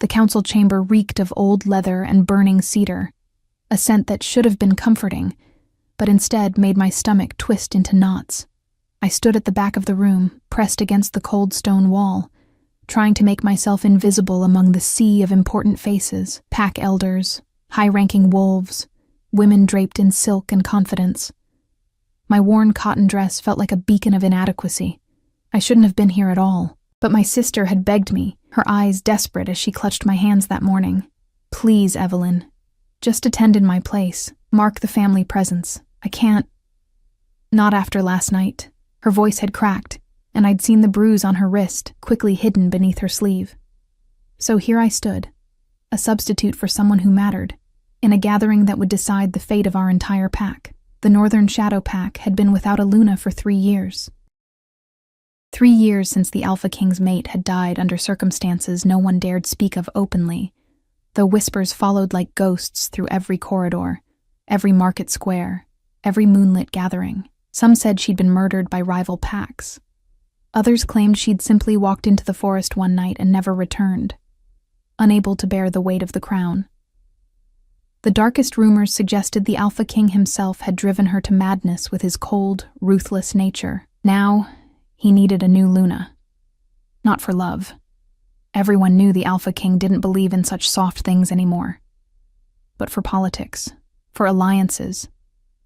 The council chamber reeked of old leather and burning cedar, a scent that should have been comforting, but instead made my stomach twist into knots. I stood at the back of the room, pressed against the cold stone wall, trying to make myself invisible among the sea of important faces, pack elders, high-ranking wolves, women draped in silk and confidence. My worn cotton dress felt like a beacon of inadequacy. I shouldn't have been here at all, but my sister had begged me, her eyes desperate as she clutched my hands that morning. "Please, Evelyn, just attend in my place. Mark the family presence. I can't." "Not after last night." Her voice had cracked, and I'd seen the bruise on her wrist, quickly hidden beneath her sleeve. So here I stood, a substitute for someone who mattered, in a gathering that would decide the fate of our entire pack. The Northern Shadow Pack had been without a Luna for 3 years. 3 years since the Alpha King's mate had died under circumstances no one dared speak of openly, though whispers followed like ghosts through every corridor, every market square, every moonlit gathering. Some said she'd been murdered by rival packs. Others claimed she'd simply walked into the forest one night and never returned, unable to bear the weight of the crown. The darkest rumors suggested the Alpha King himself had driven her to madness with his cold, ruthless nature. Now, he needed a new Luna. Not for love. Everyone knew the Alpha King didn't believe in such soft things anymore. But for politics, for alliances,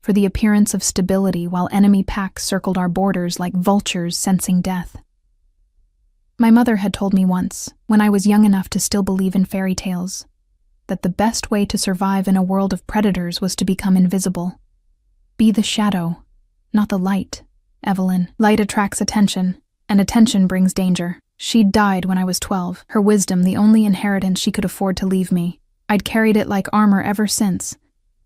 for the appearance of stability while enemy packs circled our borders like vultures sensing death. My mother had told me once, when I was young enough to still believe in fairy tales, that the best way to survive in a world of predators was to become invisible. Be the shadow, not the light, Evelyn. Light attracts attention, and attention brings danger. She'd died when I was 12, her wisdom the only inheritance she could afford to leave me. I'd carried it like armor ever since,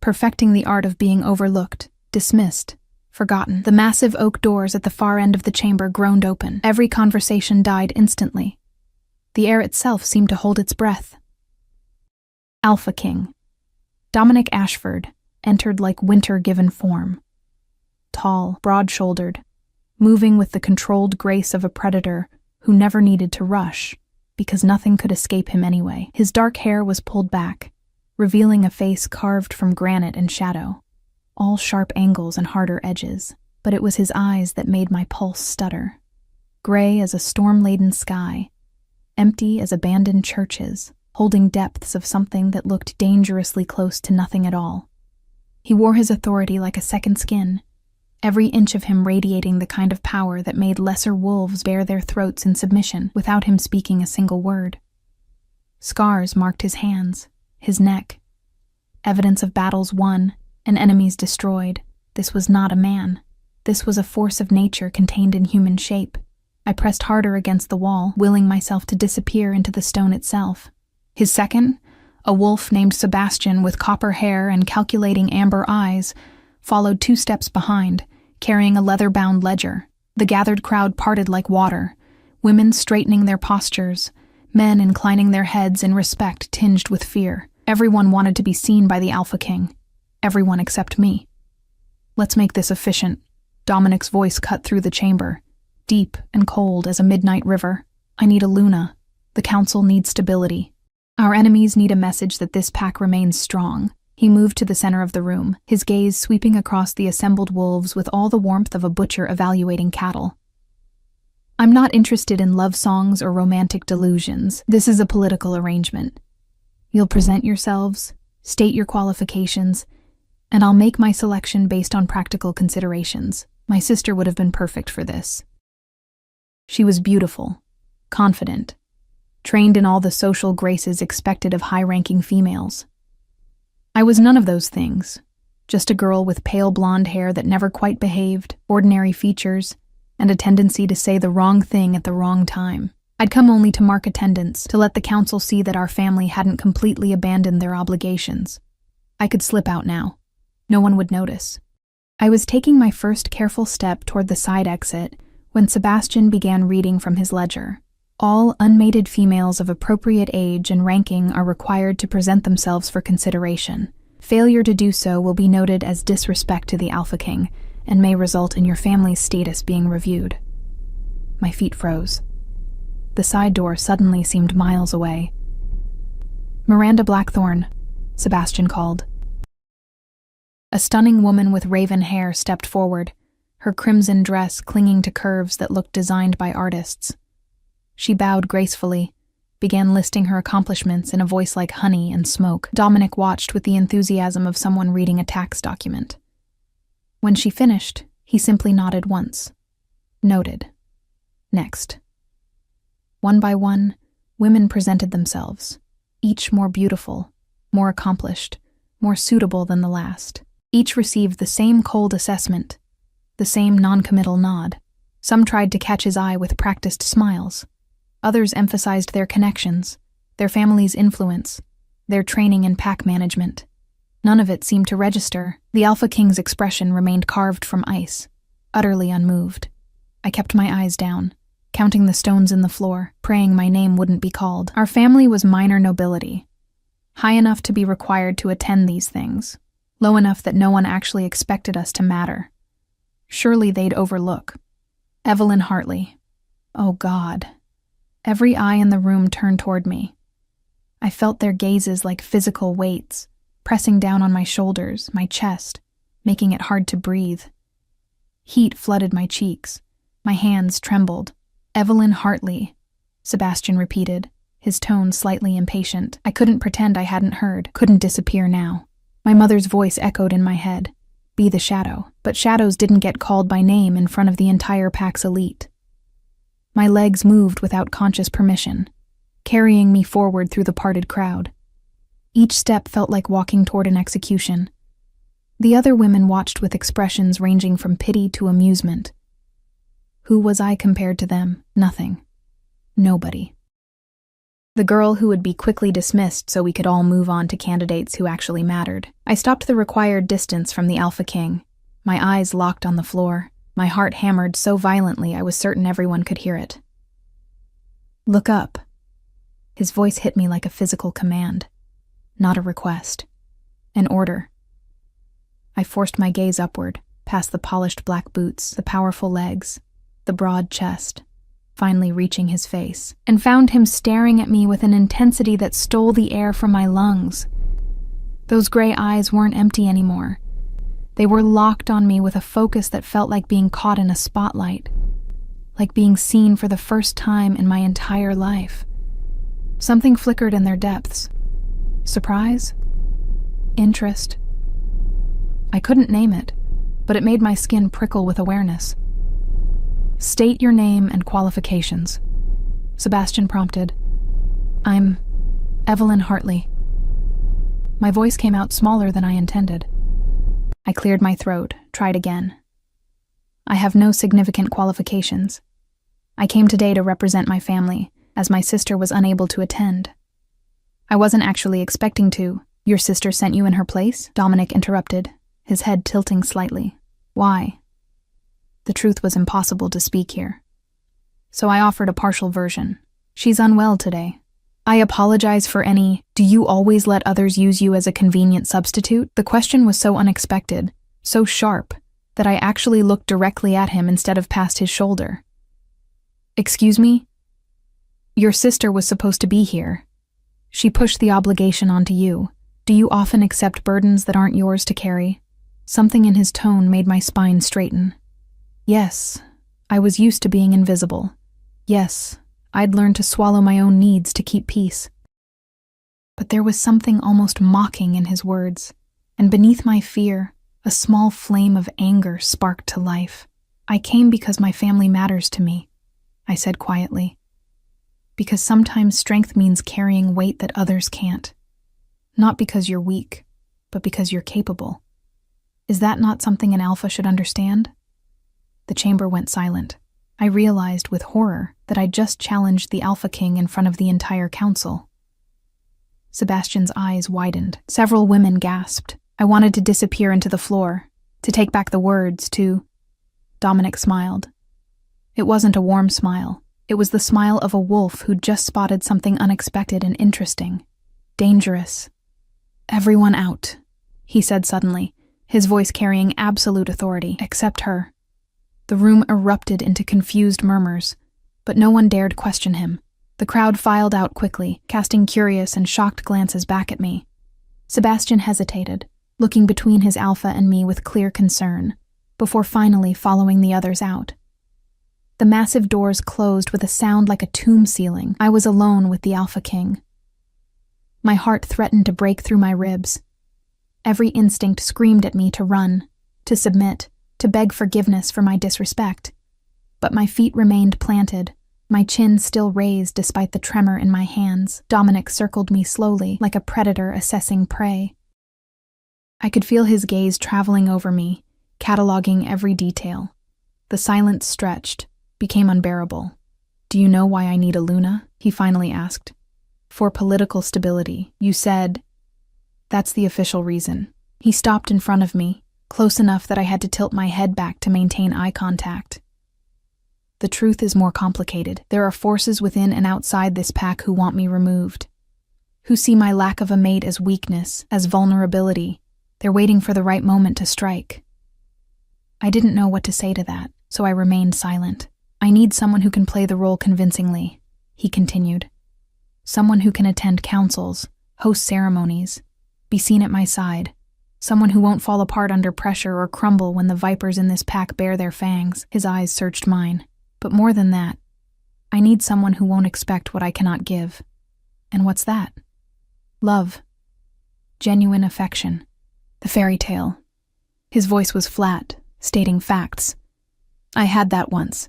perfecting the art of being overlooked, dismissed, forgotten. The massive oak doors at the far end of the chamber groaned open. Every conversation died instantly. The air itself seemed to hold its breath. Alpha King. Dominic Ashford entered like winter given form. Tall, broad-shouldered, moving with the controlled grace of a predator who never needed to rush, because nothing could escape him anyway. His dark hair was pulled back, revealing a face carved from granite and shadow, all sharp angles and harder edges. But it was his eyes that made my pulse stutter. Gray as a storm-laden sky, empty as abandoned churches, holding depths of something that looked dangerously close to nothing at all. He wore his authority like a second skin, every inch of him radiating the kind of power that made lesser wolves bare their throats in submission without him speaking a single word. Scars marked his hands, his neck, evidence of battles won and enemies destroyed. This was not a man. This was a force of nature contained in human shape. I pressed harder against the wall, willing myself to disappear into the stone itself. His second, a wolf named Sebastian with copper hair and calculating amber eyes, followed 2 steps behind, carrying a leather-bound ledger. The gathered crowd parted like water, women straightening their postures, men inclining their heads in respect tinged with fear. Everyone wanted to be seen by the Alpha King. Everyone except me. "Let's make this efficient." Dominic's voice cut through the chamber, deep and cold as a midnight river. "I need a Luna. The council needs stability. Our enemies need a message that this pack remains strong." He moved to the center of the room, his gaze sweeping across the assembled wolves with all the warmth of a butcher evaluating cattle. "I'm not interested in love songs or romantic delusions. This is a political arrangement. You'll present yourselves, state your qualifications, and I'll make my selection based on practical considerations. My sister would have been perfect for this. She was beautiful, confident, trained in all the social graces expected of high-ranking females. I was none of those things, just a girl with pale blonde hair that never quite behaved, ordinary features, and a tendency to say the wrong thing at the wrong time. I'd come only to mark attendance, to let the council see that our family hadn't completely abandoned their obligations. I could slip out now. No one would notice. I was taking my first careful step toward the side exit when Sebastian began reading from his ledger. All unmated females of appropriate age and ranking are required to present themselves for consideration. Failure to do so will be noted as disrespect to the Alpha King and may result in your family's status being reviewed. My feet froze. The side door suddenly seemed miles away. "Miranda Blackthorne," Sebastian called. A stunning woman with raven hair stepped forward, her crimson dress clinging to curves that looked designed by artists. She bowed gracefully, began listing her accomplishments in a voice like honey and smoke. Dominic watched with the enthusiasm of someone reading a tax document. When she finished, he simply nodded once. Noted. Next. One by one, women presented themselves, each more beautiful, more accomplished, more suitable than the last. Each received the same cold assessment, the same non-committal nod. Some tried to catch his eye with practiced smiles. Others emphasized their connections, their family's influence, their training in pack management. None of it seemed to register. The Alpha King's expression remained carved from ice, utterly unmoved. I kept my eyes down, counting the stones in the floor, praying my name wouldn't be called. Our family was minor nobility, high enough to be required to attend these things, low enough that no one actually expected us to matter. Surely they'd overlook. Evelyn Hartley. Oh God. Every eye in the room turned toward me. I felt their gazes like physical weights, pressing down on my shoulders, my chest, making it hard to breathe. Heat flooded my cheeks. My hands trembled. "Evelyn Hartley," Sebastian repeated, his tone slightly impatient. I couldn't pretend I hadn't heard, couldn't disappear now. My mother's voice echoed in my head. Be the shadow. But shadows didn't get called by name in front of the entire pack's elite. My legs moved without conscious permission, carrying me forward through the parted crowd. Each step felt like walking toward an execution. The other women watched with expressions ranging from pity to amusement. Who was I compared to them? Nothing. Nobody. The girl who would be quickly dismissed so we could all move on to candidates who actually mattered. I stopped the required distance from the Alpha King, my eyes locked on the floor. My heart hammered so violently I was certain everyone could hear it. "Look up." His voice hit me like a physical command, not a request, an order. I forced my gaze upward, past the polished black boots, the powerful legs, the broad chest, finally reaching his face, and found him staring at me with an intensity that stole the air from my lungs. Those gray eyes weren't empty anymore. They were locked on me with a focus that felt like being caught in a spotlight, like being seen for the first time in my entire life. Something flickered in their depths. Surprise? Interest? I couldn't name it, but it made my skin prickle with awareness. "State your name and qualifications," Sebastian prompted. "I'm Evelyn Hartley." My voice came out smaller than I intended. I cleared my throat, tried again. "I have no significant qualifications. I came today to represent my family, as my sister was unable to attend." "I wasn't actually expecting to. Your sister sent you in her place?" Dominic interrupted, his head tilting slightly. "Why?" The truth was impossible to speak here. So I offered a partial version. "She's unwell today. I apologize for any, do you always let others use you as a convenient substitute?" The question was so unexpected, so sharp, that I actually looked directly at him instead of past his shoulder. "Excuse me? Your sister was supposed to be here. She pushed the obligation onto you. Do you often accept burdens that aren't yours to carry?" Something in his tone made my spine straighten. Yes, I was used to being invisible. Yes, I'd learned to swallow my own needs to keep peace. But there was something almost mocking in his words, and beneath my fear, a small flame of anger sparked to life. "I came because my family matters to me," I said quietly. "Because sometimes strength means carrying weight that others can't. Not because you're weak, but because you're capable. Is that not something an alpha should understand?" The chamber went silent. I realized with horror that I'd just challenged the Alpha King in front of the entire council. Sebastian's eyes widened. Several women gasped. I wanted to disappear into the floor, to take back the words, to... Dominic smiled. It wasn't a warm smile. It was the smile of a wolf who'd just spotted something unexpected and interesting. Dangerous. "Everyone out," he said suddenly, his voice carrying absolute authority, except her. The room erupted into confused murmurs, but no one dared question him. The crowd filed out quickly, casting curious and shocked glances back at me. Sebastian hesitated, looking between his alpha and me with clear concern, before finally following the others out. The massive doors closed with a sound like a tomb ceiling. I was alone with the Alpha King. My heart threatened to break through my ribs. Every instinct screamed at me to run, to submit, to beg forgiveness for my disrespect. But my feet remained planted, my chin still raised despite the tremor in my hands. Dominic circled me slowly, like a predator assessing prey. I could feel his gaze traveling over me, cataloging every detail. The silence stretched, became unbearable. "Do you know why I need a Luna?" he finally asked. "For political stability, you said." "That's the official reason." He stopped in front of me, close enough that I had to tilt my head back to maintain eye contact. "The truth is more complicated. There are forces within and outside this pack who want me removed, who see my lack of a mate as weakness, as vulnerability. They're waiting for the right moment to strike." I didn't know what to say to that, so I remained silent. "I need someone who can play the role convincingly," he continued. "Someone who can attend councils, host ceremonies, be seen at my side. Someone who won't fall apart under pressure or crumble when the vipers in this pack bare their fangs." His eyes searched mine. "But more than that, I need someone who won't expect what I cannot give." "And what's that?" "Love. Genuine affection. The fairy tale." His voice was flat, stating facts. "I had that once.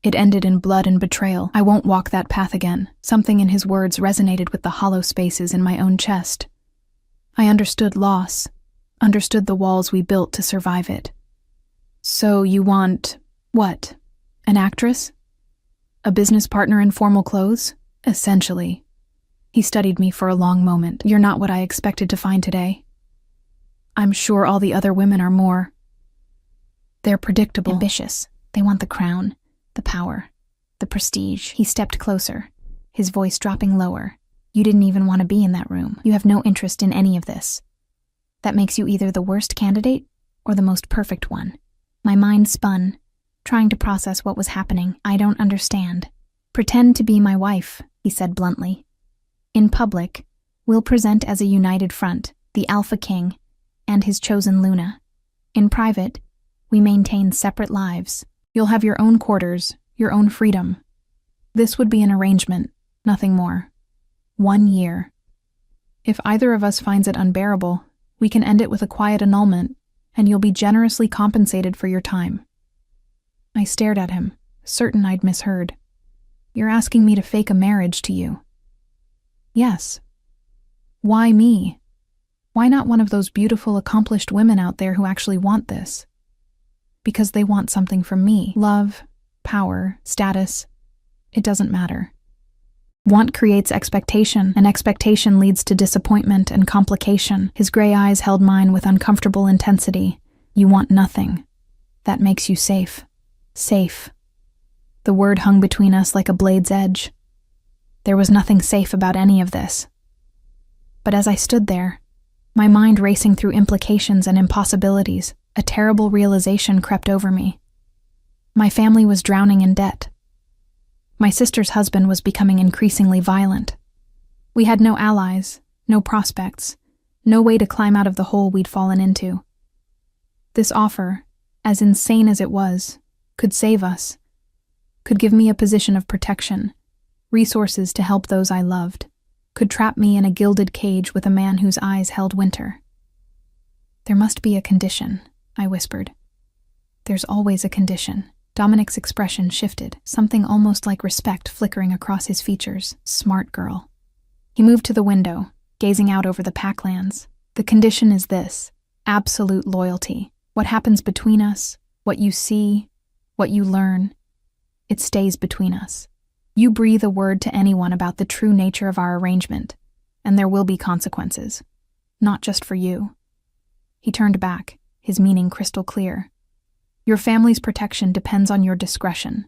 It ended in blood and betrayal. I won't walk that path again." Something in his words resonated with the hollow spaces in my own chest. I understood loss, understood the walls we built to survive it. "So you want, what? An actress? A business partner in formal clothes?" "Essentially." He studied me for a long moment. "You're not what I expected to find today. I'm sure all the other women are more. They're predictable. Ambitious. They want the crown, the power, the prestige." He stepped closer, his voice dropping lower. "You didn't even want to be in that room. You have no interest in any of this. That makes you either the worst candidate or the most perfect one." My mind spun, trying to process what was happening. "I don't understand." "Pretend to be my wife," he said bluntly. "In public, we'll present as a united front, the Alpha King and his chosen Luna. In private, we maintain separate lives. You'll have your own quarters, your own freedom. This would be an arrangement, nothing more. 1 year. If either of us finds it unbearable, we can end it with a quiet annulment, and you'll be generously compensated for your time." I stared at him, certain I'd misheard. "You're asking me to fake a marriage to you?" "Yes." "Why me? Why not one of those beautiful, accomplished women out there who actually want this?" "Because they want something from me. Love, power, status. It doesn't matter. Want creates expectation, and expectation leads to disappointment and complication." His gray eyes held mine with uncomfortable intensity. "You want nothing. That makes you safe." Safe. The word hung between us like a blade's edge. There was nothing safe about any of this. But as I stood there, my mind racing through implications and impossibilities, a terrible realization crept over me. My family was drowning in debt. My sister's husband was becoming increasingly violent. We had no allies, no prospects, no way to climb out of the hole we'd fallen into. This offer, as insane as it was, could save us, could give me a position of protection, resources to help those I loved, could trap me in a gilded cage with a man whose eyes held winter. "There must be a condition," I whispered. "There's always a condition." Dominic's expression shifted, something almost like respect flickering across his features. "Smart girl." He moved to the window, gazing out over the packlands. "The condition is this: absolute loyalty. What happens between us, what you see, what you learn, it stays between us. You breathe a word to anyone about the true nature of our arrangement, and there will be consequences. Not just for you." He turned back, his meaning crystal clear. "Your family's protection depends on your discretion.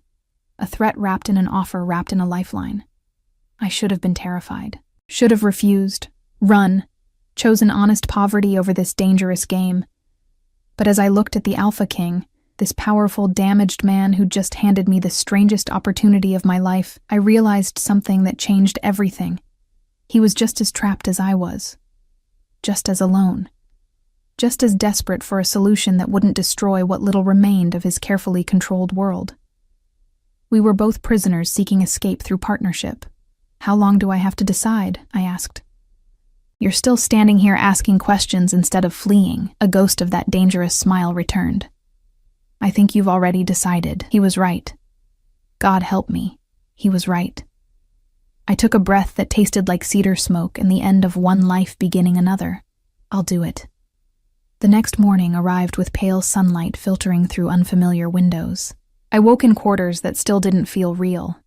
A threat wrapped in an offer wrapped in a lifeline." I should have been terrified. Should have refused, run, chosen honest poverty over this dangerous game. But as I looked at the Alpha King, this powerful, damaged man who just handed me the strangest opportunity of my life, I realized something that changed everything. He was just as trapped as I was. Just as alone. Just as desperate for a solution that wouldn't destroy what little remained of his carefully controlled world. We were both prisoners seeking escape through partnership. How long do I have to decide? I asked. You're still standing here asking questions instead of fleeing, a ghost of that dangerous smile returned. I think you've already decided. He was right. God help me. He was right. I took a breath that tasted like cedar smoke and the end of one life beginning another. I'll do it. The next morning arrived with pale sunlight filtering through unfamiliar windows. I woke in quarters that still didn't feel real.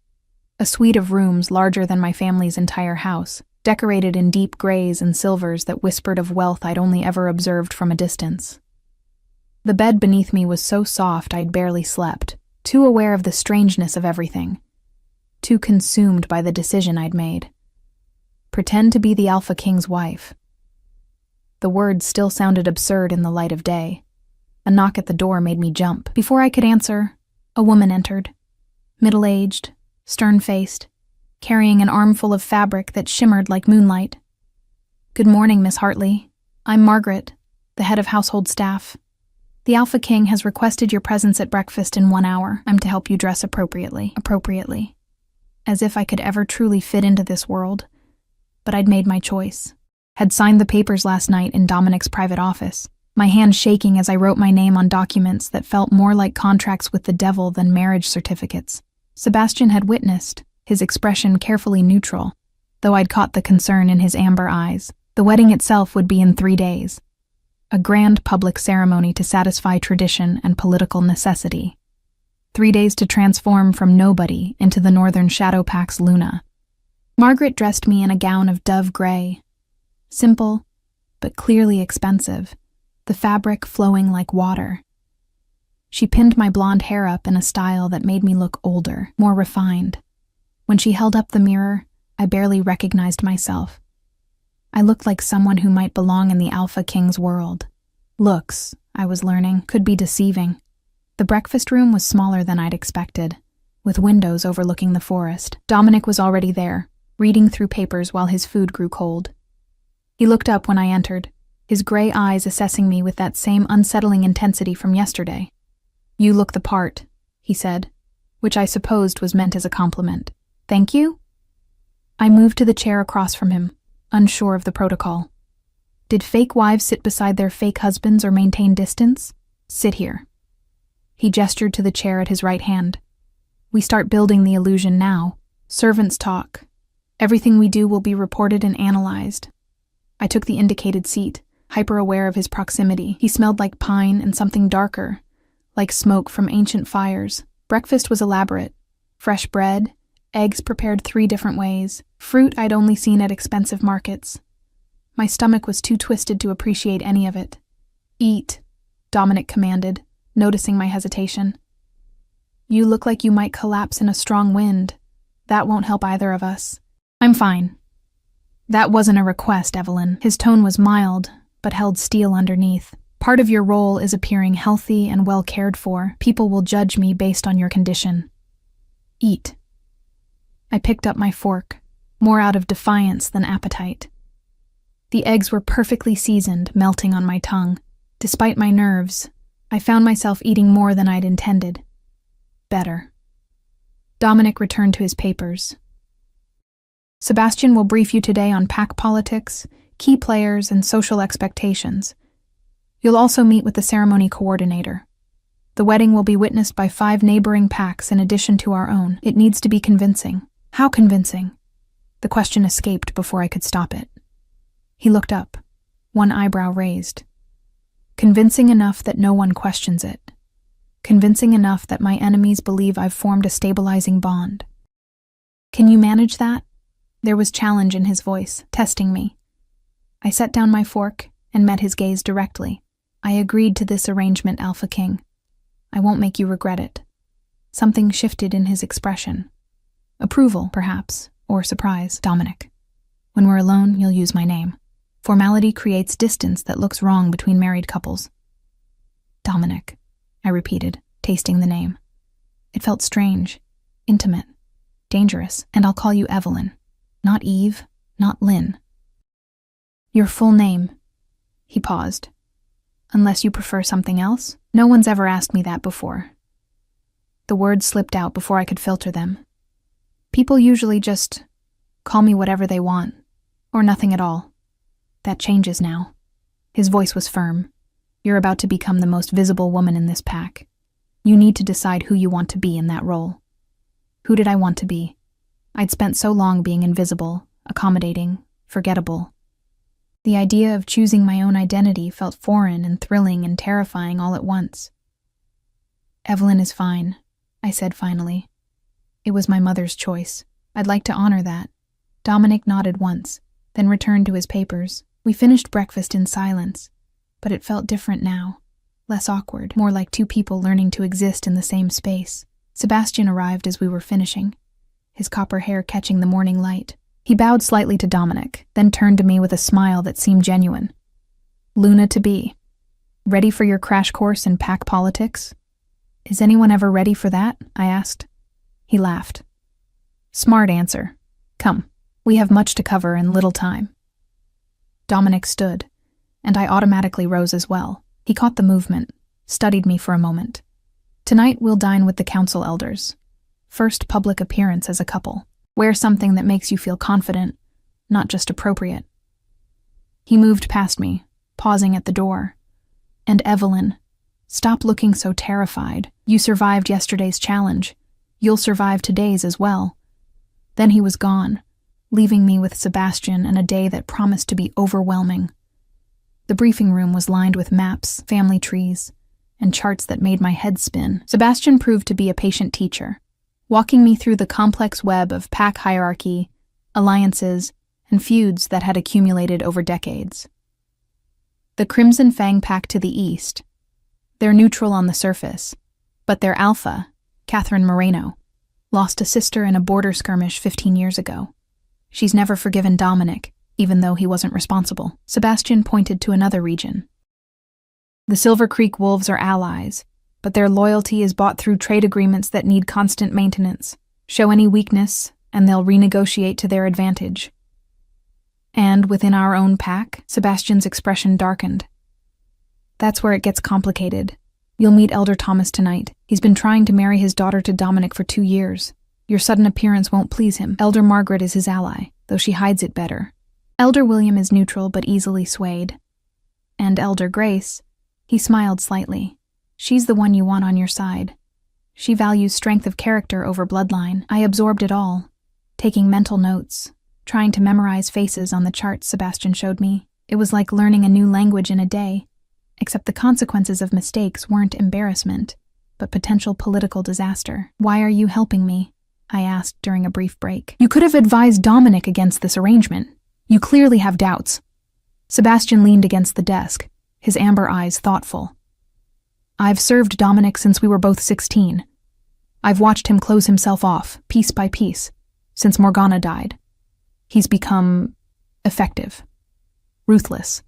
A suite of rooms larger than my family's entire house, decorated in deep grays and silvers that whispered of wealth I'd only ever observed from a distance. The bed beneath me was so soft I'd barely slept, too aware of the strangeness of everything, too consumed by the decision I'd made. Pretend to be the Alpha King's wife. The words still sounded absurd in the light of day. A knock at the door made me jump. Before I could answer, a woman entered, middle-aged, stern-faced, carrying an armful of fabric that shimmered like moonlight. Good morning, Miss Hartley. I'm Margaret, the head of household staff. The Alpha King has requested your presence at breakfast in 1 hour. I'm to help you dress appropriately. As if I could ever truly fit into this world. But I'd made my choice. Had signed the papers last night in Dominic's private office, my hand shaking as I wrote my name on documents that felt more like contracts with the devil than marriage certificates. Sebastian had witnessed, his expression carefully neutral, though I'd caught the concern in his amber eyes. The wedding itself would be in 3 days. A grand public ceremony to satisfy tradition and political necessity. 3 days to transform from nobody into the Northern Shadowpack's Luna. Margaret dressed me in a gown of dove gray. Simple, but clearly expensive, the fabric flowing like water. She pinned my blonde hair up in a style that made me look older, more refined. When she held up the mirror, I barely recognized myself. I looked like someone who might belong in the Alpha King's world. Looks, I was learning, could be deceiving. The breakfast room was smaller than I'd expected, with windows overlooking the forest. Dominic was already there, reading through papers while his food grew cold. He looked up when I entered, his gray eyes assessing me with that same unsettling intensity from yesterday. You look the part, he said, which I supposed was meant as a compliment. Thank you? I moved to the chair across from him, unsure of the protocol. Did fake wives sit beside their fake husbands or maintain distance? Sit here. He gestured to the chair at his right hand. We start building the illusion now. Servants talk. Everything we do will be reported and analyzed. I took the indicated seat, hyper-aware of his proximity. He smelled like pine and something darker, like smoke from ancient fires. Breakfast was elaborate. Fresh bread, eggs prepared 3 different ways, fruit I'd only seen at expensive markets. My stomach was too twisted to appreciate any of it. Eat, Dominic commanded, noticing my hesitation. You look like you might collapse in a strong wind. That won't help either of us. I'm fine. That wasn't a request, Evelyn. His tone was mild, but held steel underneath. Part of your role is appearing healthy and well cared for. People will judge me based on your condition. Eat. I picked up my fork, more out of defiance than appetite. The eggs were perfectly seasoned, melting on my tongue. Despite my nerves, I found myself eating more than I'd intended. Better. Dominic returned to his papers. Sebastian will brief you today on pack politics, key players, and social expectations. You'll also meet with the ceremony coordinator. The wedding will be witnessed by 5 neighboring packs in addition to our own. It needs to be convincing. How convincing? The question escaped before I could stop it. He looked up, one eyebrow raised. Convincing enough that no one questions it. Convincing enough that my enemies believe I've formed a stabilizing bond. Can you manage that? There was challenge in his voice, testing me. I set down my fork and met his gaze directly. I agreed to this arrangement, Alpha King. I won't make you regret it. Something shifted in his expression. Approval, perhaps, or surprise. Dominic. When we're alone, you'll use my name. Formality creates distance that looks wrong between married couples. Dominic. I I repeated, tasting the name. It felt strange, intimate, dangerous, and I'll call you Evelyn. Not Eve, not Lynn. Your full name. He paused. Unless you prefer something else? No one's ever asked me that before. The words slipped out before I could filter them. People usually just call me whatever they want, or nothing at all. That changes now. His voice was firm. You're about to become the most visible woman in this pack. You need to decide who you want to be in that role. Who did I want to be? I'd spent so long being invisible, accommodating, forgettable. The idea of choosing my own identity felt foreign and thrilling and terrifying all at once. Evelyn is fine, I said finally. It was my mother's choice. I'd like to honor that. Dominic nodded once, then returned to his papers. We finished breakfast in silence, but it felt different now. Less awkward, more like two people learning to exist in the same space. Sebastian arrived as we were finishing, his copper hair catching the morning light. He bowed slightly to Dominic, then turned to me with a smile that seemed genuine. Luna to be. Ready for your crash course in pack politics? Is anyone ever ready for that? I asked. He laughed. Smart answer. Come, we have much to cover and little time. Dominic stood, and I automatically rose as well. He caught the movement, studied me for a moment. Tonight we'll dine with the council elders. First public appearance as a couple. Wear something that makes you feel confident, not just appropriate. He moved past me, pausing at the door. And Evelyn, stop looking so terrified. You survived yesterday's challenge. You'll survive today's as well. Then he was gone, leaving me with Sebastian and a day that promised to be overwhelming. The briefing room was lined with maps, family trees, and charts that made my head spin. Sebastian proved to be a patient teacher, walking me through the complex web of pack hierarchy, alliances, and feuds that had accumulated over decades. The Crimson Fang pack to the east. They're neutral on the surface, but their alpha, Catherine Moreno, lost a sister in a border skirmish 15 years ago. She's never forgiven Dominic, even though he wasn't responsible. Sebastian pointed to another region. The Silver Creek Wolves are allies, but their loyalty is bought through trade agreements that need constant maintenance. Show any weakness, and they'll renegotiate to their advantage. And within our own pack, Sebastian's expression darkened. That's where it gets complicated. You'll meet Elder Thomas tonight. He's been trying to marry his daughter to Dominic for 2 years. Your sudden appearance won't please him. Elder Margaret is his ally, though she hides it better. Elder William is neutral but easily swayed. And Elder Grace, he smiled slightly. She's the one you want on your side. She values strength of character over bloodline. I absorbed it all, taking mental notes, trying to memorize faces on the charts Sebastian showed me. It was like learning a new language in a day, except the consequences of mistakes weren't embarrassment, but potential political disaster. Why are you helping me? I asked during a brief break. You could have advised Dominic against this arrangement. You clearly have doubts. Sebastian leaned against the desk, his amber eyes thoughtful. I've served Dominic since we were both 16. I've watched him close himself off, piece by piece, since Morgana died. He's become effective, ruthless,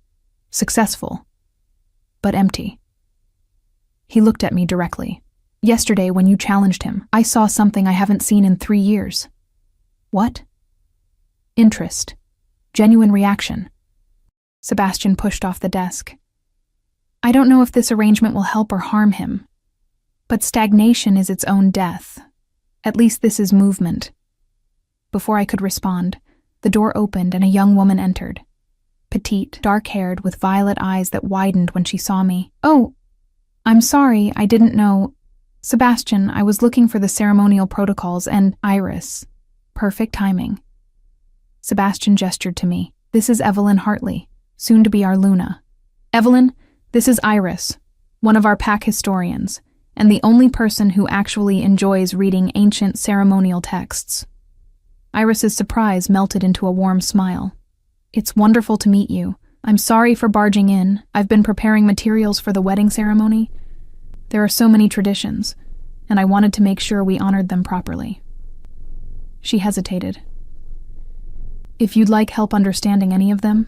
successful, but empty. He looked at me directly. Yesterday, when you challenged him, I saw something I haven't seen in 3 years. What? Interest. Genuine reaction. Sebastian pushed off the desk. I don't know if this arrangement will help or harm him, but stagnation is its own death. At least this is movement. Before I could respond, the door opened and a young woman entered. Petite, dark-haired, with violet eyes that widened when she saw me. Oh, I'm sorry, I didn't know. Sebastian, I was looking for the ceremonial protocols and Iris. Perfect timing. Sebastian gestured to me. This is Evelyn Hartley, soon to be our Luna. Evelyn, this is Iris, one of our pack historians, and the only person who actually enjoys reading ancient ceremonial texts. Iris's surprise melted into a warm smile. It's wonderful to meet you. I'm sorry for barging in. I've been preparing materials for the wedding ceremony. There are so many traditions, and I wanted to make sure we honored them properly. She hesitated. If you'd like help understanding any of them,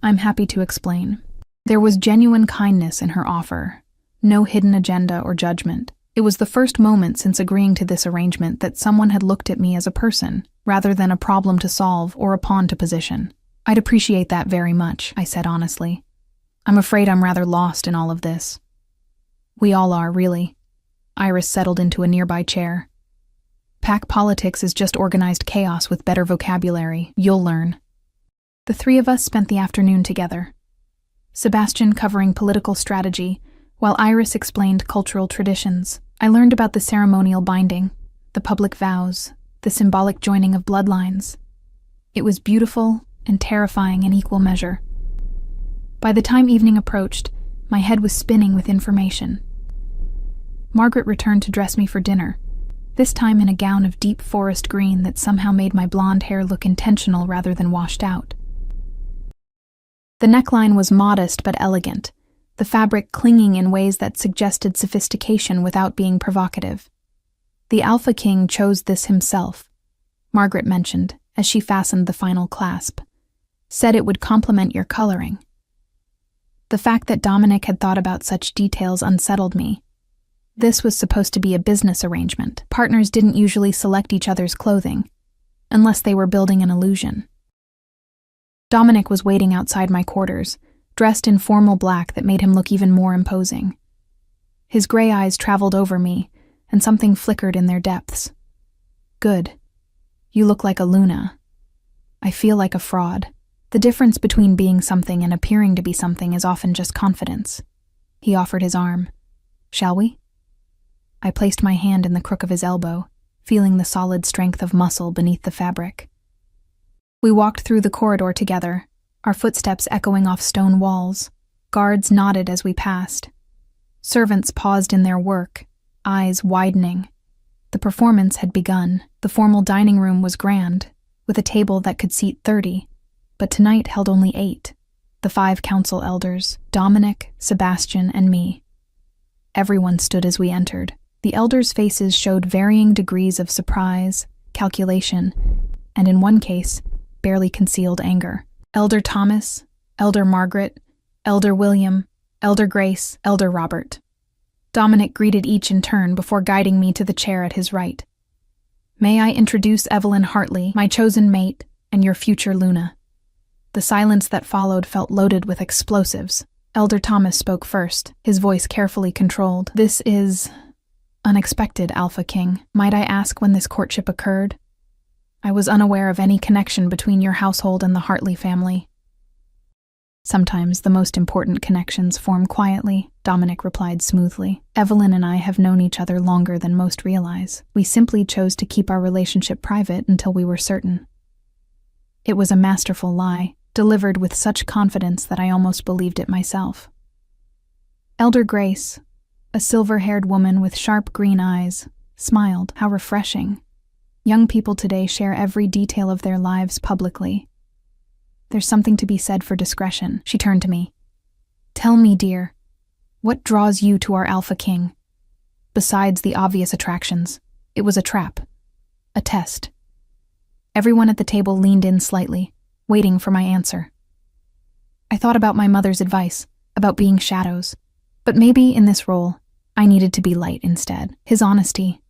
I'm happy to explain. There was genuine kindness in her offer, No hidden agenda or judgment. It was the first moment since agreeing to this arrangement that someone had looked at me as a person, rather than a problem to solve or a pawn to position. I'd appreciate that very much, I said honestly. I'm afraid I'm rather lost in all of this. We all are, really. Iris settled into a nearby chair. Pack politics is just organized chaos with better vocabulary. You'll learn. The three of us spent the afternoon together. Sebastian covering political strategy, while Iris explained cultural traditions. I learned about the ceremonial binding, the public vows, the symbolic joining of bloodlines. It was beautiful and terrifying in equal measure. By the time evening approached, my head was spinning with information. Margaret returned to dress me for dinner, this time in a gown of deep forest green that somehow made my blonde hair look intentional rather than washed out. The neckline was modest but elegant, the fabric clinging in ways that suggested sophistication without being provocative. The Alpha King chose this himself, Margaret mentioned as she fastened the final clasp. Said it would complement your coloring. The fact that Dominic had thought about such details unsettled me. This was supposed to be a business arrangement. Partners didn't usually select each other's clothing, unless they were building an illusion. Dominic was waiting outside my quarters, dressed in formal black that made him look even more imposing. His gray eyes traveled over me, and something flickered in their depths. Good. You look like a Luna. I feel like a fraud. The difference between being something and appearing to be something is often just confidence. He offered his arm. Shall we? I placed my hand in the crook of his elbow, feeling the solid strength of muscle beneath the fabric. We walked through the corridor together, our footsteps echoing off stone walls. Guards nodded as we passed. Servants paused in their work, eyes widening. The performance had begun. The formal dining room was grand, with a table that could seat 30, but tonight held only 8. The 5 council elders, Dominic, Sebastian, and me. Everyone stood as we entered. The elders' faces showed varying degrees of surprise, calculation, and in one case, barely concealed anger. Elder Thomas, Elder Margaret, Elder William, Elder Grace, Elder Robert. Dominic greeted each in turn before guiding me to the chair at his right. May I introduce Evelyn Hartley, my chosen mate, and your future Luna. The silence that followed felt loaded with explosives. Elder Thomas spoke first, his voice carefully controlled. This is unexpected, Alpha King. Might I ask when this courtship occurred? I was unaware of any connection between your household and the Hartley family. Sometimes the most important connections form quietly, Dominic replied smoothly. Evelyn and I have known each other longer than most realize. We simply chose to keep our relationship private until we were certain. It was a masterful lie, delivered with such confidence that I almost believed it myself. Elder Grace, a silver-haired woman with sharp green eyes, smiled. How refreshing. Young people today share every detail of their lives publicly. There's something to be said for discretion. She turned to me. Tell me, dear, what draws you to our Alpha King? Besides the obvious attractions, it was a trap, a test. Everyone at the table leaned in slightly, waiting for my answer. I thought about my mother's advice, about being shadows, but maybe in this role, I needed to be light instead. His honesty,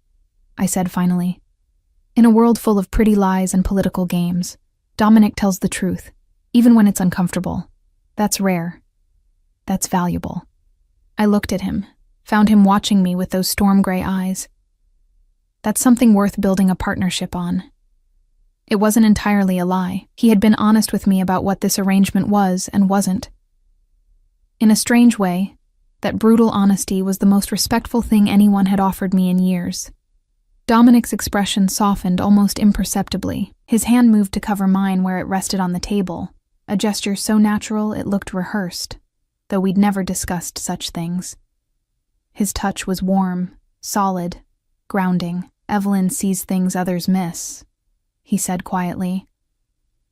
I said finally. In a world full of pretty lies and political games, Dominic tells the truth, even when it's uncomfortable. That's rare. That's valuable. I looked at him, found him watching me with those storm gray eyes. That's something worth building a partnership on. It wasn't entirely a lie. He had been honest with me about what this arrangement was and wasn't. In a strange way, that brutal honesty was the most respectful thing anyone had offered me in years. Dominic's expression softened almost imperceptibly. His hand moved to cover mine where it rested on the table, a gesture so natural it looked rehearsed, though we'd never discussed such things. His touch was warm, solid, grounding. Evelyn sees things others miss, he said quietly.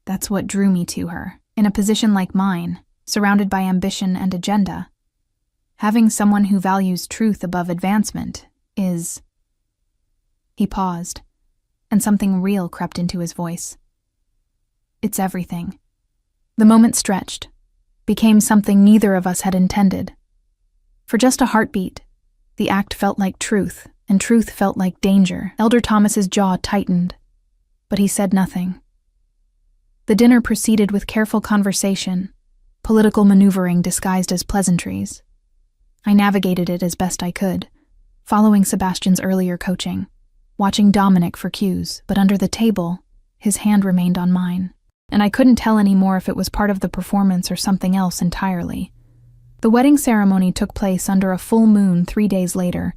That's what drew me to her. In a position like mine, surrounded by ambition and agenda, having someone who values truth above advancement is... He paused, and something real crept into his voice. It's everything. The moment stretched, became something neither of us had intended. For just a heartbeat, the act felt like truth, and truth felt like danger. Elder Thomas's jaw tightened, but he said nothing. The dinner proceeded with careful conversation, political maneuvering disguised as pleasantries. I navigated it as best I could, following Sebastian's earlier coaching, watching Dominic for cues, but under the table, his hand remained on mine, and I couldn't tell anymore if it was part of the performance or something else entirely. The wedding ceremony took place under a full moon 3 days later,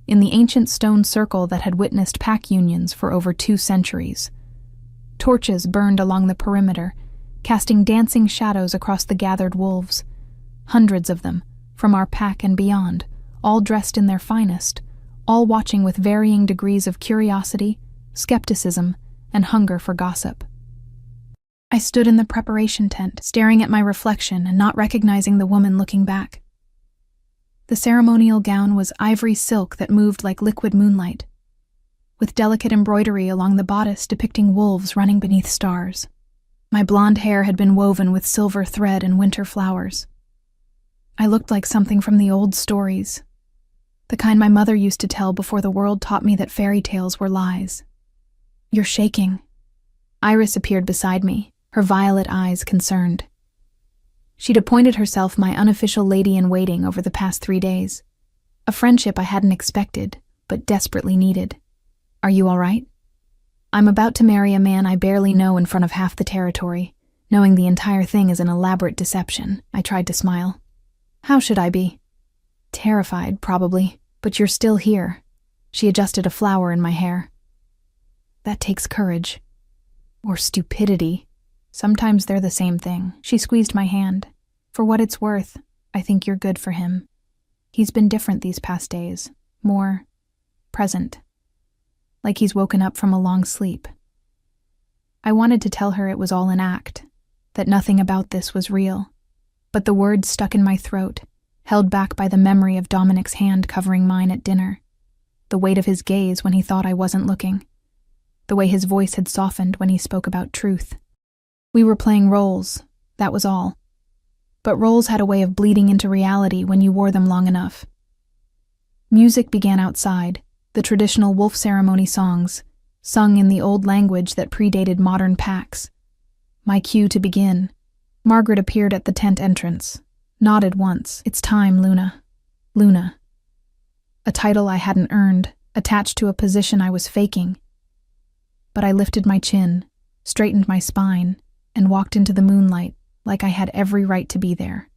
in the ancient stone circle that had witnessed pack unions for over 2 centuries. Torches burned along the perimeter, casting dancing shadows across the gathered wolves. Hundreds of them, from our pack and beyond, all dressed in their finest, all watching with varying degrees of curiosity, skepticism, and hunger for gossip. I stood in the preparation tent, staring at my reflection and not recognizing the woman looking back. The ceremonial gown was ivory silk that moved like liquid moonlight, with delicate embroidery along the bodice depicting wolves running beneath stars. My blonde hair had been woven with silver thread and winter flowers. I looked like something from the old stories, the kind my mother used to tell before the world taught me that fairy tales were lies. "You're shaking." Iris appeared beside me, her violet eyes concerned. She'd appointed herself my unofficial lady-in-waiting over the past 3 days, a friendship I hadn't expected, but desperately needed. "Are you all right?" "I'm about to marry a man I barely know in front of half the territory, knowing the entire thing is an elaborate deception." I tried to smile. "How should I be?" "Terrified, probably, but you're still here." She adjusted a flower in my hair. "That takes courage. Or stupidity. Sometimes they're the same thing." She squeezed my hand. "For what it's worth, I think you're good for him. He's been different these past days, more present. Like he's woken up from a long sleep." I wanted to tell her it was all an act, that nothing about this was real, but the words stuck in my throat, held back by the memory of Dominic's hand covering mine at dinner, the weight of his gaze when he thought I wasn't looking, the way his voice had softened when he spoke about truth. We were playing roles, that was all. But roles had a way of bleeding into reality when you wore them long enough. Music began outside, the traditional wolf ceremony songs, sung in the old language that predated modern packs. My cue to begin. Margaret appeared at the tent entrance, nodded once. "It's time, Luna." Luna. A title I hadn't earned, attached to a position I was faking. But I lifted my chin, straightened my spine, and walked into the moonlight like I had every right to be there.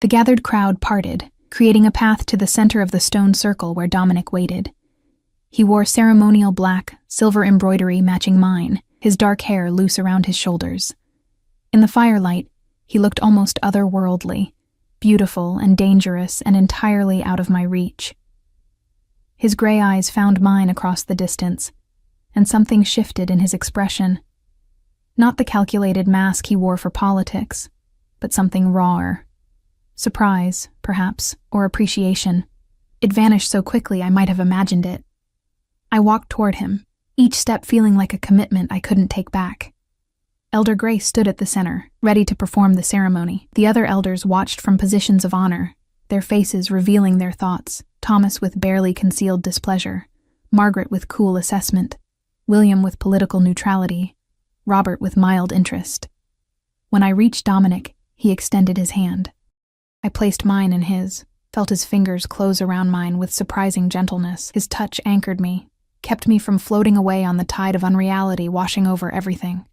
The gathered crowd parted, creating a path to the center of the stone circle where Dominic waited. He wore ceremonial black, silver embroidery matching mine, his dark hair loose around his shoulders. In the firelight, he looked almost otherworldly, beautiful and dangerous and entirely out of my reach. His gray eyes found mine across the distance, and something shifted in his expression. Not the calculated mask he wore for politics, but something rawer. Surprise, perhaps, or appreciation. It vanished so quickly I might have imagined it. I walked toward him, each step feeling like a commitment I couldn't take back. Elder Grace stood at the center, ready to perform the ceremony. The other elders watched from positions of honor, their faces revealing their thoughts, Thomas with barely concealed displeasure, Margaret with cool assessment, William with political neutrality, Robert with mild interest. When I reached Dominic, he extended his hand. I placed mine in his, felt his fingers close around mine with surprising gentleness. His touch anchored me, kept me from floating away on the tide of unreality washing over everything.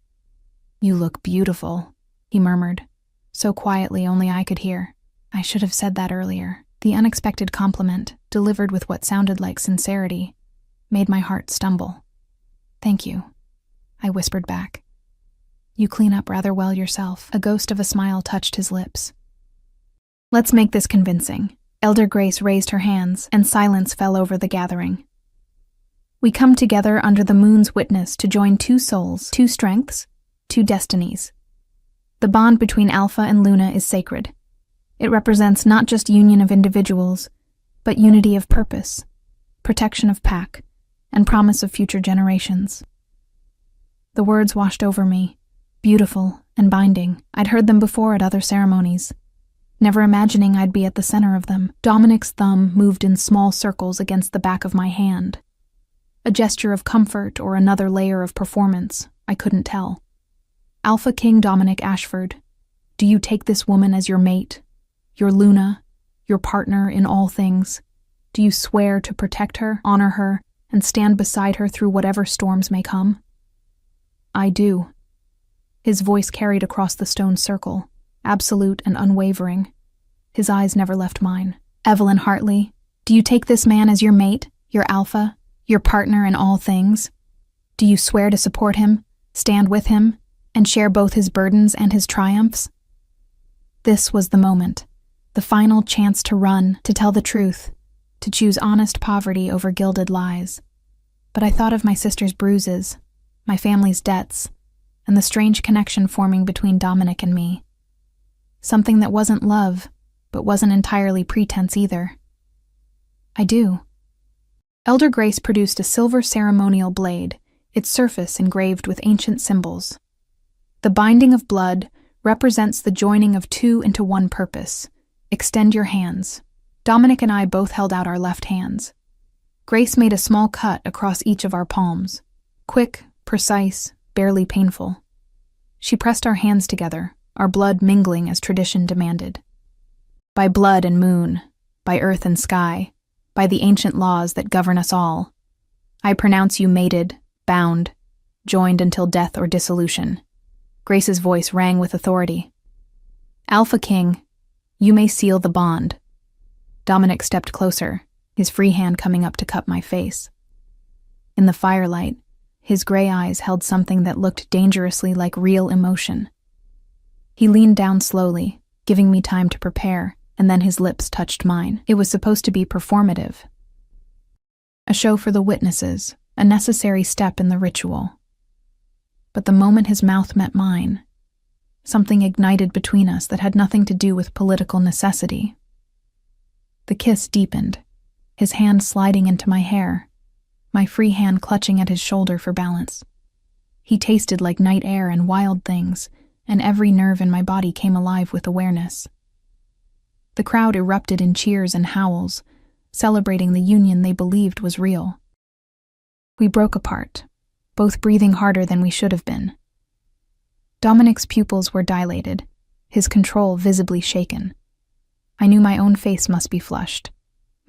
"You look beautiful," he murmured, so quietly only I could hear. I should have said that earlier. The unexpected compliment, delivered with what sounded like sincerity, made my heart stumble. "Thank you," I whispered back. "You clean up rather well yourself." A ghost of a smile touched his lips. "Let's make this convincing." Elder Grace raised her hands, and silence fell over the gathering. "We come together under the moon's witness to join 2 souls, 2 strengths, 2 destinies. The bond between Alpha and Luna is sacred. It represents not just union of individuals, but unity of purpose, protection of pack, and promise of future generations." The words washed over me, beautiful and binding. I'd heard them before at other ceremonies. never imagining I'd be at the center of them. Dominic's thumb moved in small circles against the back of my hand. A gesture of comfort or another layer of performance, I couldn't tell. Alpha King Dominic Ashford, do you take this woman as your mate, your Luna, your partner in all things? Do you swear to protect her, honor her, and stand beside her through whatever storms may come? I do. His voice carried across the stone circle, absolute and unwavering. His eyes never left mine. Evelyn Hartley, do you take this man as your mate, your alpha, your partner in all things? Do you swear to support him, stand with him, and share both his burdens and his triumphs? This was the moment, the final chance to run, to tell the truth, to choose honest poverty over gilded lies. But I thought of my sister's bruises, my family's debts, and the strange connection forming between Dominic and me. Something that wasn't love, but wasn't entirely pretense either. I do. Elder Grace produced a silver ceremonial blade, its surface engraved with ancient symbols. The binding of blood represents the joining of two into one purpose. Extend your hands. Dominic and I both held out our left hands. Grace made a small cut across each of our palms. Quick, precise, barely painful. She pressed our hands together, our blood mingling as tradition demanded. By blood and moon, by earth and sky, by the ancient laws that govern us all, I pronounce you mated, bound, joined until death or dissolution. Grace's voice rang with authority. Alpha King, you may seal the bond. Dominic stepped closer, his free hand coming up to cup my face. In the firelight, his gray eyes held something that looked dangerously like real emotion. He leaned down slowly, giving me time to prepare, and then his lips touched mine. It was supposed to be performative. A show for the witnesses, a necessary step in the ritual. But the moment his mouth met mine, something ignited between us that had nothing to do with political necessity. The kiss deepened, his hand sliding into my hair, my free hand clutching at his shoulder for balance. He tasted like night air and wild things, and every nerve in my body came alive with awareness. The crowd erupted in cheers and howls, celebrating the union they believed was real. We broke apart, both breathing harder than we should have been. Dominic's pupils were dilated, his control visibly shaken. I knew my own face must be flushed,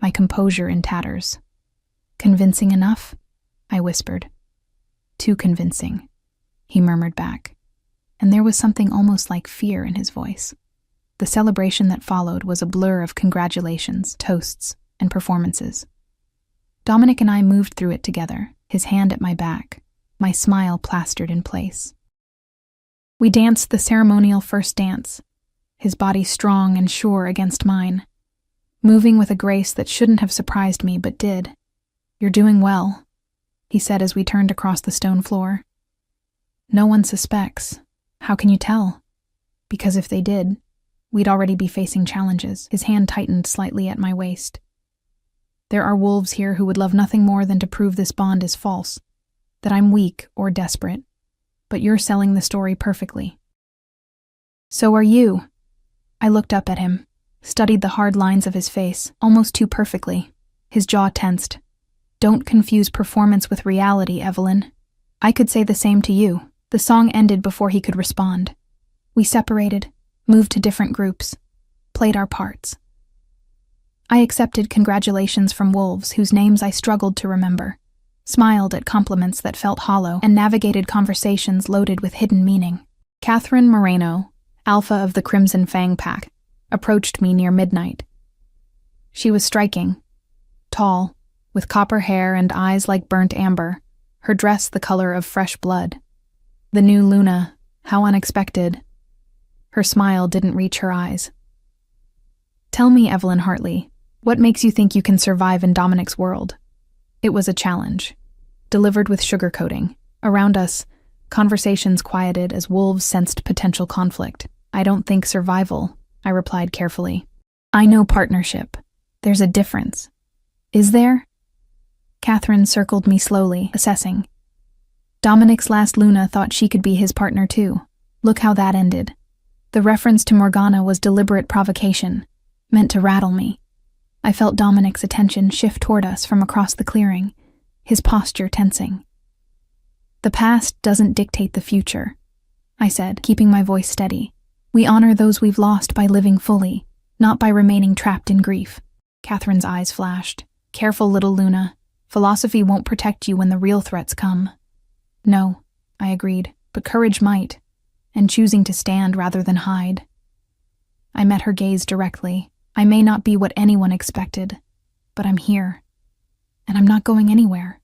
my composure in tatters. Convincing enough? I whispered. Too convincing, he murmured back, and there was something almost like fear in his voice. The celebration that followed was a blur of congratulations, toasts, and performances. Dominic and I moved through it together, his hand at my back, my smile plastered in place. We danced the ceremonial first dance, his body strong and sure against mine, moving with a grace that shouldn't have surprised me but did. You're doing well, he said as we turned across the stone floor. No one suspects. How can you tell? Because if they did, we'd already be facing challenges. His hand tightened slightly at my waist. There are wolves here who would love nothing more than to prove this bond is false, that I'm weak or desperate, but you're selling the story perfectly. So are you. I looked up at him, studied the hard lines of his face, almost too perfectly. His jaw tensed. Don't confuse performance with reality, Evelyn. I could say the same to you. The song ended before he could respond. We separated, moved to different groups, played our parts. I accepted congratulations from wolves whose names I struggled to remember, smiled at compliments that felt hollow, and navigated conversations loaded with hidden meaning. Catherine Moreno, Alpha of the Crimson Fang Pack, approached me near midnight. She was striking, tall, with copper hair and eyes like burnt amber, her dress the color of fresh blood. The new Luna, how unexpected. Her smile didn't reach her eyes. Tell me, Evelyn Hartley, what makes you think you can survive in Dominic's world? It was a challenge, delivered with sugarcoating. Around us, conversations quieted as wolves sensed potential conflict. I don't think survival, I replied carefully. I know partnership. There's a difference. Is there? Catherine circled me slowly, assessing. Dominic's last Luna thought she could be his partner too. Look how that ended. The reference to Morgana was deliberate provocation, meant to rattle me. I felt Dominic's attention shift toward us from across the clearing, his posture tensing. "The past doesn't dictate the future," I said, keeping my voice steady. "We honor those we've lost by living fully, not by remaining trapped in grief." Catherine's eyes flashed. "Careful, little Luna. Philosophy won't protect you when the real threats come." "No," I agreed, "but courage might, and choosing to stand rather than hide." I met her gaze directly. "I may not be what anyone expected, but I'm here, and I'm not going anywhere."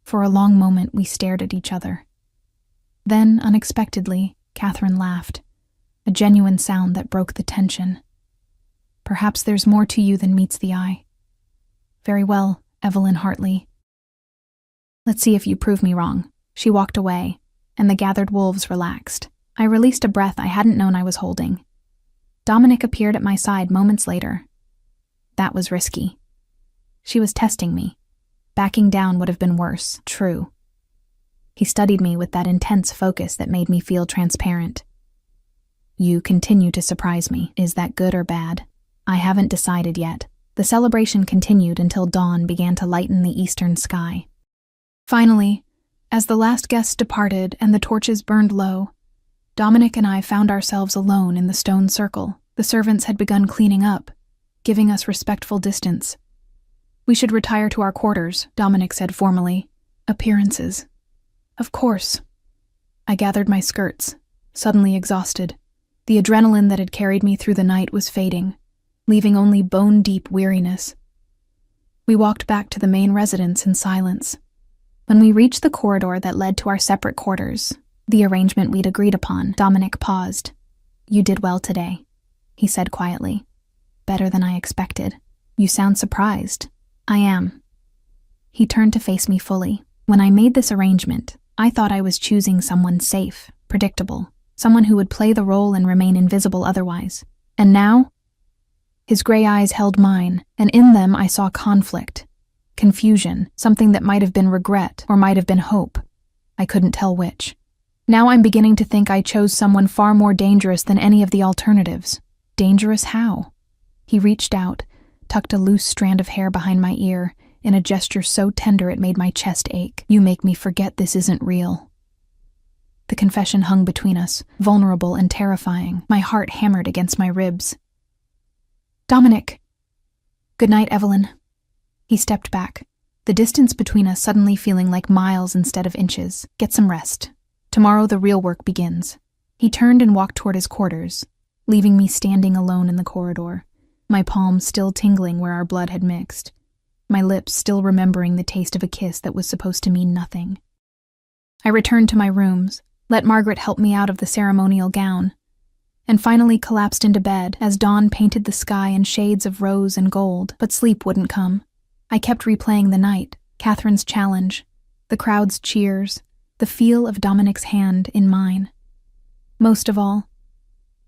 For a long moment, we stared at each other. Then, unexpectedly, Catherine laughed, a genuine sound that broke the tension. "Perhaps there's more to you than meets the eye." "Very well, Evelyn Hartley. Let's see if you prove me wrong." She walked away, and the gathered wolves relaxed. I released a breath I hadn't known I was holding. Dominic appeared at my side moments later. That was risky. She was testing me. Backing down would have been worse, true. He studied me with that intense focus that made me feel transparent. "You continue to surprise me. Is that good or bad?" "I haven't decided yet." The celebration continued until dawn began to lighten the eastern sky. Finally, as the last guests departed and the torches burned low, Dominic and I found ourselves alone in the stone circle. The servants had begun cleaning up, giving us respectful distance. "We should retire to our quarters," Dominic said formally. "Appearances." "Of course." I gathered my skirts, suddenly exhausted. The adrenaline that had carried me through the night was fading, leaving only bone-deep weariness. We walked back to the main residence in silence. When we reached the corridor that led to our separate quarters, the arrangement we'd agreed upon, Dominic paused. "You did well today," he said quietly. "Better than I expected." "You sound surprised." "I am." He turned to face me fully. "When I made this arrangement, I thought I was choosing someone safe, predictable, someone who would play the role and remain invisible otherwise. And now?" His gray eyes held mine, and in them I saw conflict, confusion, something that might have been regret or might have been hope. I couldn't tell which. "Now I'm beginning to think I chose someone far more dangerous than any of the alternatives." "Dangerous how?" He reached out, tucked a loose strand of hair behind my ear, in a gesture so tender it made my chest ache. "You make me forget this isn't real." The confession hung between us, vulnerable and terrifying. My heart hammered against my ribs. "Dominic!" "Good night, Evelyn." He stepped back, the distance between us suddenly feeling like miles instead of inches. "Get some rest. Tomorrow the real work begins." He turned and walked toward his quarters, leaving me standing alone in the corridor, my palms still tingling where our blood had mixed, my lips still remembering the taste of a kiss that was supposed to mean nothing. I returned to my rooms, let Margaret help me out of the ceremonial gown, and finally collapsed into bed as dawn painted the sky in shades of rose and gold, but sleep wouldn't come. I kept replaying the night, Catherine's challenge, the crowd's cheers, the feel of Dominic's hand in mine. Most of all,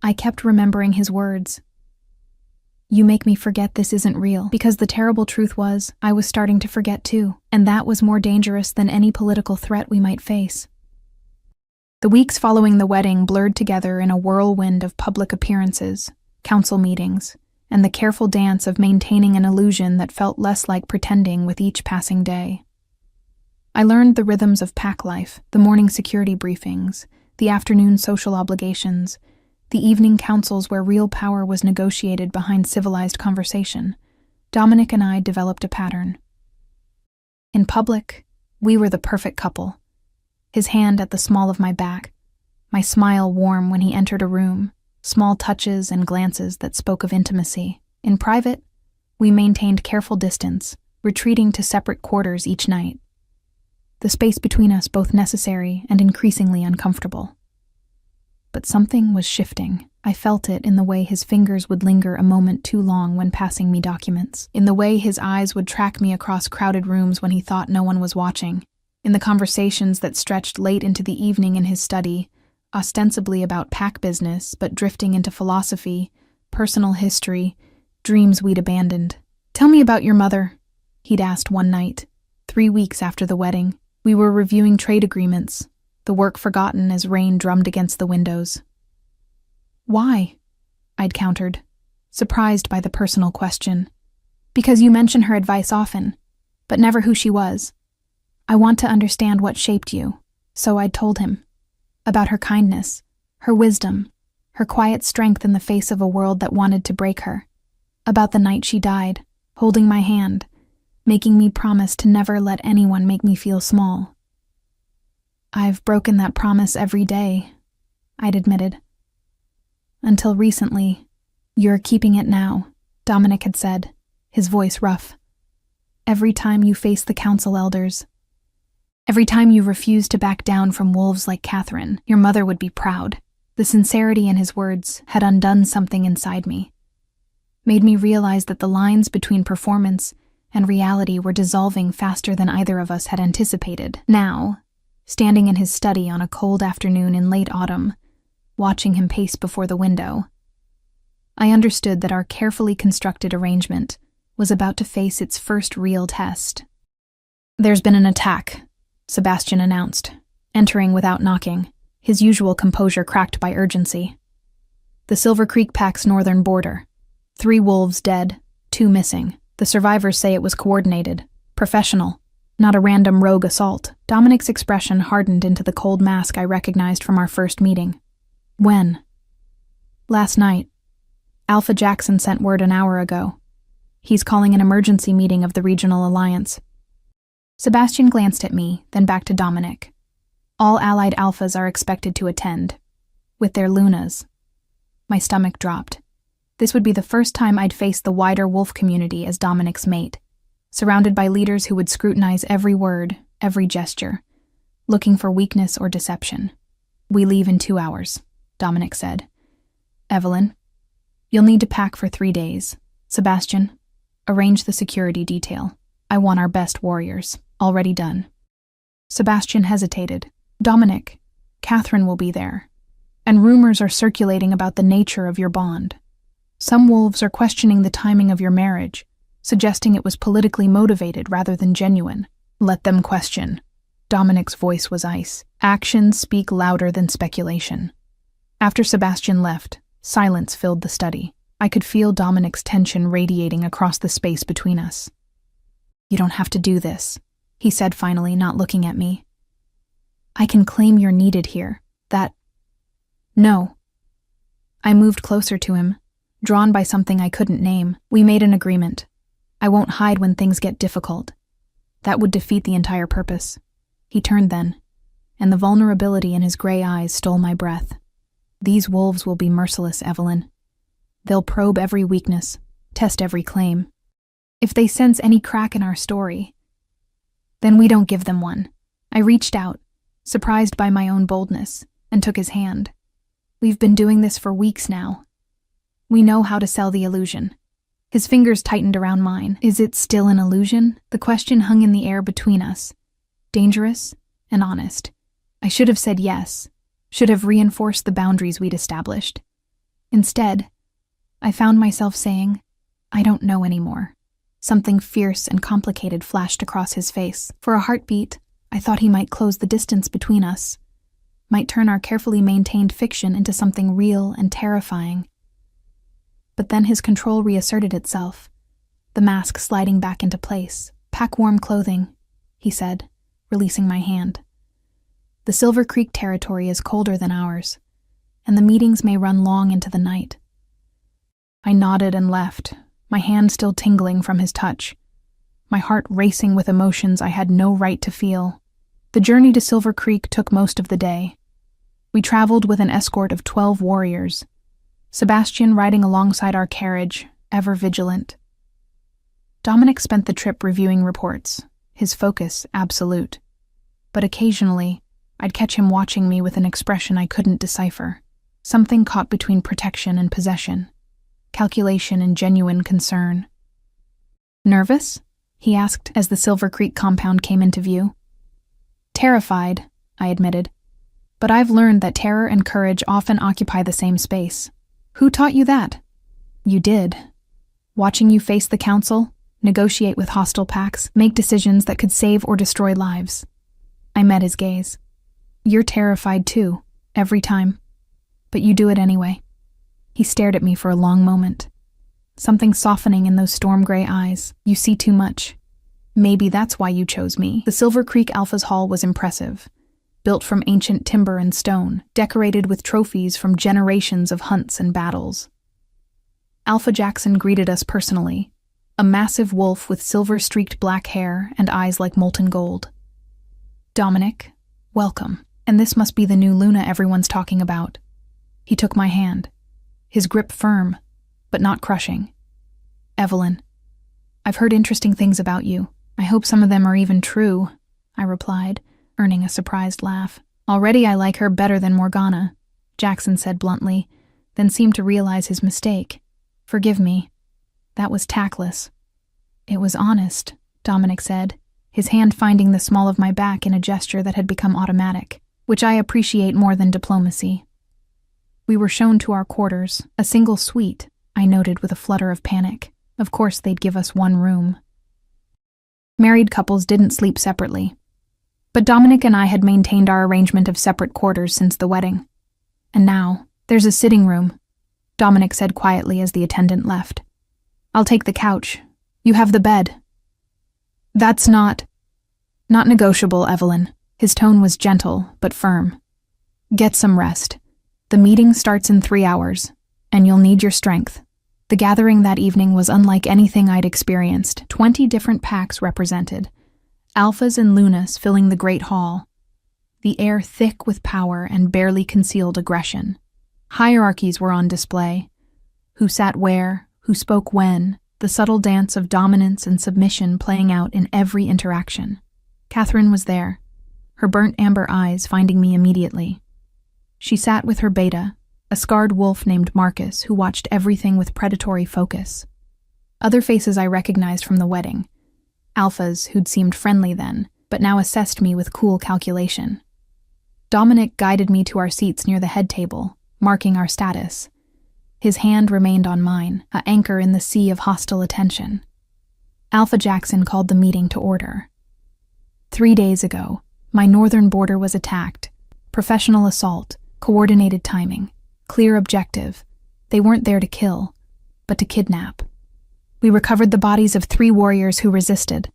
I kept remembering his words. "You make me forget this isn't real," because the terrible truth was, I was starting to forget too, and that was more dangerous than any political threat we might face. The weeks following the wedding blurred together in a whirlwind of public appearances, council meetings, and the careful dance of maintaining an illusion that felt less like pretending with each passing day. I learned the rhythms of pack life, the morning security briefings, the afternoon social obligations, the evening councils where real power was negotiated behind civilized conversation. Dominic and I developed a pattern. In public, we were the perfect couple. His hand at the small of my back, my smile warm when he entered a room, small touches and glances that spoke of intimacy. In private, we maintained careful distance, retreating to separate quarters each night. The space between us both necessary and increasingly uncomfortable. But something was shifting. I felt it in the way his fingers would linger a moment too long when passing me documents, in the way his eyes would track me across crowded rooms when he thought no one was watching, in the conversations that stretched late into the evening in his study, ostensibly about pack business, but drifting into philosophy, personal history, dreams we'd abandoned. "Tell me about your mother," he'd asked one night, 3 weeks after the wedding. We were reviewing trade agreements, the work forgotten as rain drummed against the windows. Why? I'd countered, surprised by the personal question. Because you mention her advice often, but never who she was. I want to understand what shaped you, so I'd told him. About her kindness, her wisdom, her quiet strength in the face of a world that wanted to break her. About the night she died, holding my hand, making me promise to never let anyone make me feel small. I've broken that promise every day, I'd admitted. Until recently. You're keeping it now, Dominic had said, his voice rough. Every time you face the council elders, every time you refuse to back down from wolves like Catherine, your mother would be proud. The sincerity in his words had undone something inside me, made me realize that the lines between performance and reality were dissolving faster than either of us had anticipated. Now, standing in his study on a cold afternoon in late autumn, watching him pace before the window, I understood that our carefully constructed arrangement was about to face its first real test. There's been an attack, Sebastian announced, entering without knocking, his usual composure cracked by urgency. The Silver Creek Pack's northern border. 3 wolves dead, 2 missing. The survivors say it was coordinated, professional, not a random rogue assault. Dominic's expression hardened into the cold mask I recognized from our first meeting. When? Last night. Alpha Jackson sent word an hour ago. He's calling an emergency meeting of the Regional Alliance. Sebastian glanced at me, then back to Dominic. All allied alphas are expected to attend, with their lunas. My stomach dropped. This would be the first time I'd faced the wider wolf community as Dominic's mate, surrounded by leaders who would scrutinize every word, every gesture, looking for weakness or deception. We leave in 2 hours, Dominic said. Evelyn, you'll need to pack for 3 days. Sebastian, arrange the security detail. I want our best warriors. Already done. Sebastian hesitated. Dominic, Catherine will be there, and rumors are circulating about the nature of your bond. Some wolves are questioning the timing of your marriage, suggesting it was politically motivated rather than genuine. Let them question. Dominic's voice was ice. Actions speak louder than speculation. After Sebastian left, silence filled the study. I could feel Dominic's tension radiating across the space between us. You don't have to do this, he said finally, not looking at me. I can claim you're needed here. No. I moved closer to him, drawn by something I couldn't name. We made an agreement. I won't hide when things get difficult. That would defeat the entire purpose. He turned then, and the vulnerability in his gray eyes stole my breath. These wolves will be merciless, Evelyn. They'll probe every weakness, test every claim. If they sense any crack in our story, then we don't give them one. I reached out, surprised by my own boldness, and took his hand. We've been doing this for weeks now. We know how to sell the illusion. His fingers tightened around mine. Is it still an illusion? The question hung in the air between us. Dangerous and honest. I should have said yes, should have reinforced the boundaries we'd established. Instead, I found myself saying, I don't know anymore. Something fierce and complicated flashed across his face. For a heartbeat, I thought he might close the distance between us, might turn our carefully maintained fiction into something real and terrifying. But then his control reasserted itself, the mask sliding back into place. Pack warm clothing, he said, releasing my hand. The Silver Creek territory is colder than ours, and the meetings may run long into the night. I nodded and left, my hand still tingling from his touch, my heart racing with emotions I had no right to feel. The journey to Silver Creek took most of the day. We traveled with an escort of 12 warriors, Sebastian riding alongside our carriage, ever vigilant. Dominic spent the trip reviewing reports, his focus absolute. But occasionally, I'd catch him watching me with an expression I couldn't decipher, something caught between protection and possession, calculation and genuine concern. Nervous? He asked as the Silver Creek compound came into view. Terrified, I admitted. But I've learned that terror and courage often occupy the same space. Who taught you that? You did. Watching you face the council, negotiate with hostile packs, make decisions that could save or destroy lives. I met his gaze. You're terrified too, every time. But you do it anyway. He stared at me for a long moment. Something softening in those storm-gray eyes. You see too much. Maybe that's why you chose me. The Silver Creek Alpha's hall was impressive. Built from ancient timber and stone, decorated with trophies from generations of hunts and battles. Alpha Jackson greeted us personally, a massive wolf with silver-streaked black hair and eyes like molten gold. Dominic, welcome. And this must be the new Luna everyone's talking about. He took my hand, his grip firm, but not crushing. Evelyn, I've heard interesting things about you. I hope some of them are even true, I replied, earning a surprised laugh. Already I like her better than Morgana, Jackson said bluntly, then seemed to realize his mistake. Forgive me. That was tactless. It was honest, Dominic said, his hand finding the small of my back in a gesture that had become automatic, which I appreciate more than diplomacy. We were shown to our quarters, a single suite, I noted with a flutter of panic. Of course they'd give us one room. Married couples didn't sleep separately. But Dominic and I had maintained our arrangement of separate quarters since the wedding. And now, there's a sitting room, Dominic said quietly as the attendant left. I'll take the couch. You have the bed. That's not negotiable, Evelyn. His tone was gentle, but firm. Get some rest. The meeting starts in 3 hours, and you'll need your strength. The gathering that evening was unlike anything I'd experienced. 20 different packs represented, Alphas and Lunas filling the great hall, the air thick with power and barely concealed aggression. Hierarchies were on display. Who sat where, who spoke when, the subtle dance of dominance and submission playing out in every interaction. Catherine was there, her burnt amber eyes finding me immediately. She sat with her beta, a scarred wolf named Marcus who watched everything with predatory focus. Other faces I recognized from the wedding. Alphas who'd seemed friendly then, but now assessed me with cool calculation. Dominic guided me to our seats near the head table, marking our status. His hand remained on mine, an anchor in the sea of hostile attention. Alpha Jackson called the meeting to order. 3 days ago, my northern border was attacked. Professional assault, coordinated timing, clear objective. They weren't there to kill, but to kidnap. We recovered the bodies of 3 warriors who resisted.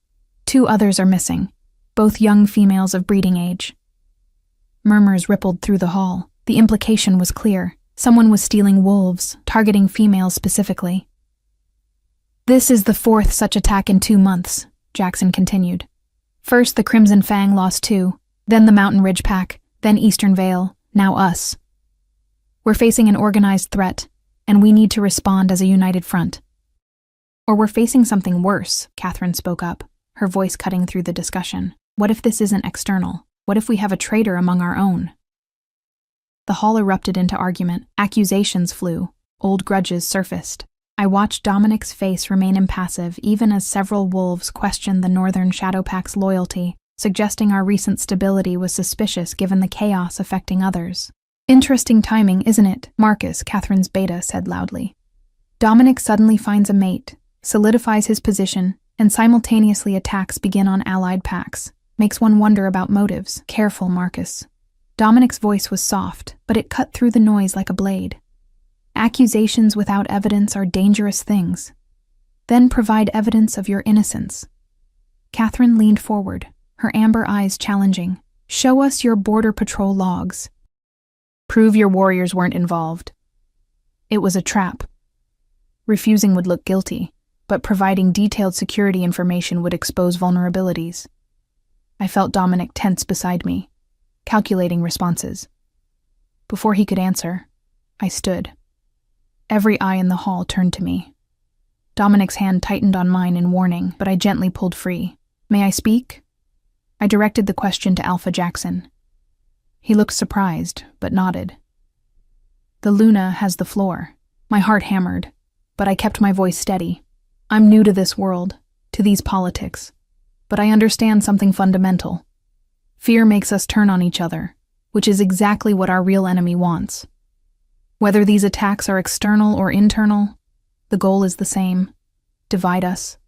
2 others are missing, both young females of breeding age. Murmurs rippled through the hall. The implication was clear. Someone was stealing wolves, targeting females specifically. This is the 4th such attack in 2 months, Jackson continued. First, the Crimson Fang lost 2, then the Mountain Ridge Pack, then Eastern Vale, now us. We're facing an organized threat, and we need to respond as a united front. Or we're facing something worse, Catherine spoke up, her voice cutting through the discussion. What if this isn't external? What if we have a traitor among our own? The hall erupted into argument. Accusations flew. Old grudges surfaced. I watched Dominic's face remain impassive even as several wolves questioned the Northern Shadow Pack's loyalty, suggesting our recent stability was suspicious given the chaos affecting others. Interesting timing, isn't it? Marcus, Catherine's beta, said loudly. Dominic suddenly finds a mate, solidifies his position, and simultaneously attacks begin on allied packs. Makes one wonder about motives. Careful, Marcus. Dominic's voice was soft, but it cut through the noise like a blade. Accusations without evidence are dangerous things. Then provide evidence of your innocence. Catherine leaned forward, her amber eyes challenging. Show us your border patrol logs. Prove your warriors weren't involved. It was a trap. Refusing would look guilty, but providing detailed security information would expose vulnerabilities. I felt Dominic tense beside me, calculating responses. Before he could answer, I stood. Every eye in the hall turned to me. Dominic's hand tightened on mine in warning, but I gently pulled free. May I speak? I directed the question to Alpha Jackson. He looked surprised, but nodded. The Luna has the floor. My heart hammered, but I kept my voice steady. I'm new to this world, to these politics, but I understand something fundamental. Fear makes us turn on each other, which is exactly what our real enemy wants. Whether these attacks are external or internal, the goal is the same. Divide us,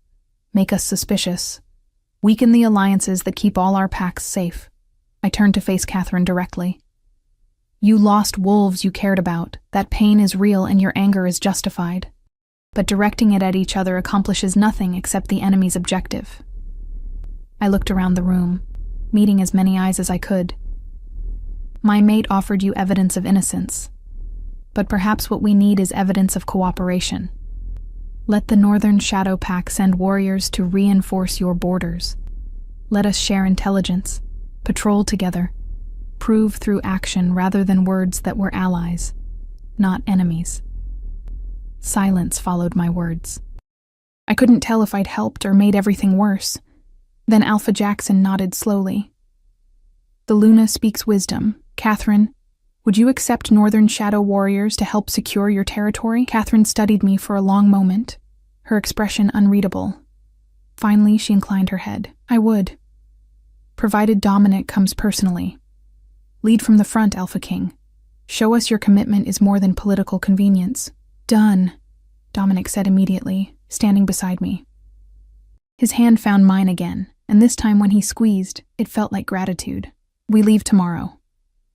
make us suspicious, weaken the alliances that keep all our packs safe. I turned to face Catherine directly. You lost wolves you cared about. That pain is real and your anger is justified. But directing it at each other accomplishes nothing except the enemy's objective. I looked around the room, meeting as many eyes as I could. My mate offered you evidence of innocence, but perhaps what we need is evidence of cooperation. Let the Northern Shadow Pack send warriors to reinforce your borders. Let us share intelligence, patrol together, prove through action rather than words that we're allies, not enemies. Silence followed my words. I couldn't tell if I'd helped or made everything worse. Then Alpha Jackson nodded slowly. The Luna speaks wisdom. Catherine, would you accept Northern Shadow warriors to help secure your territory? Catherine studied me for a long moment, her expression unreadable. Finally, she inclined her head. I would. Provided Dominic comes personally. Lead from the front, Alpha King. Show us your commitment is more than political convenience. Done, Dominic said immediately, standing beside me. His hand found mine again, and this time when he squeezed, it felt like gratitude. We leave tomorrow.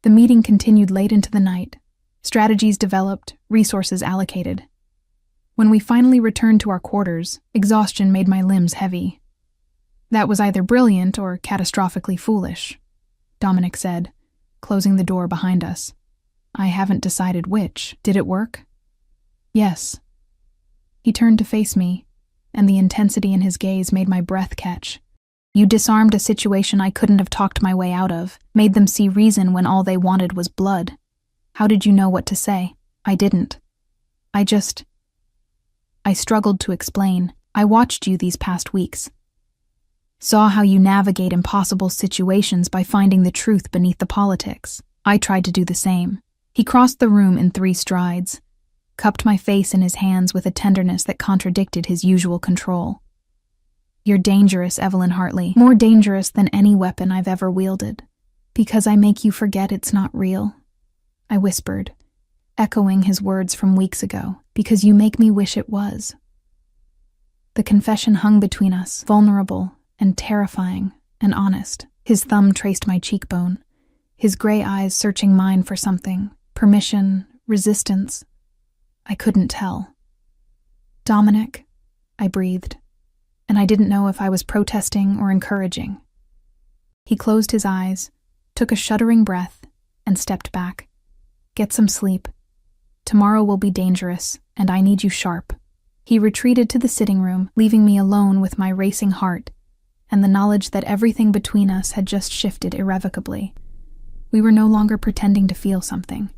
The meeting continued late into the night. Strategies developed, resources allocated. When we finally returned to our quarters, exhaustion made my limbs heavy. That was either brilliant or catastrophically foolish, Dominic said, closing the door behind us. I haven't decided which. Did it work? Yes. He turned to face me, and the intensity in his gaze made my breath catch. You disarmed a situation I couldn't have talked my way out of, made them see reason when all they wanted was blood. How did you know what to say? I didn't. I struggled to explain. I watched you these past weeks. Saw how you navigate impossible situations by finding the truth beneath the politics. I tried to do the same. He crossed the room in 3 strides, cupped my face in his hands with a tenderness that contradicted his usual control. You're dangerous, Evelyn Hartley. More dangerous than any weapon I've ever wielded. Because I make you forget it's not real. I whispered, echoing his words from weeks ago. Because you make me wish it was. The confession hung between us, vulnerable and terrifying and honest. His thumb traced my cheekbone, his gray eyes searching mine for something. Permission, resistance. I couldn't tell. Dominic, I breathed, and I didn't know if I was protesting or encouraging. He closed his eyes, took a shuddering breath, and stepped back. Get some sleep. Tomorrow will be dangerous, and I need you sharp. He retreated to the sitting room, leaving me alone with my racing heart and the knowledge that everything between us had just shifted irrevocably. We were no longer pretending to feel something.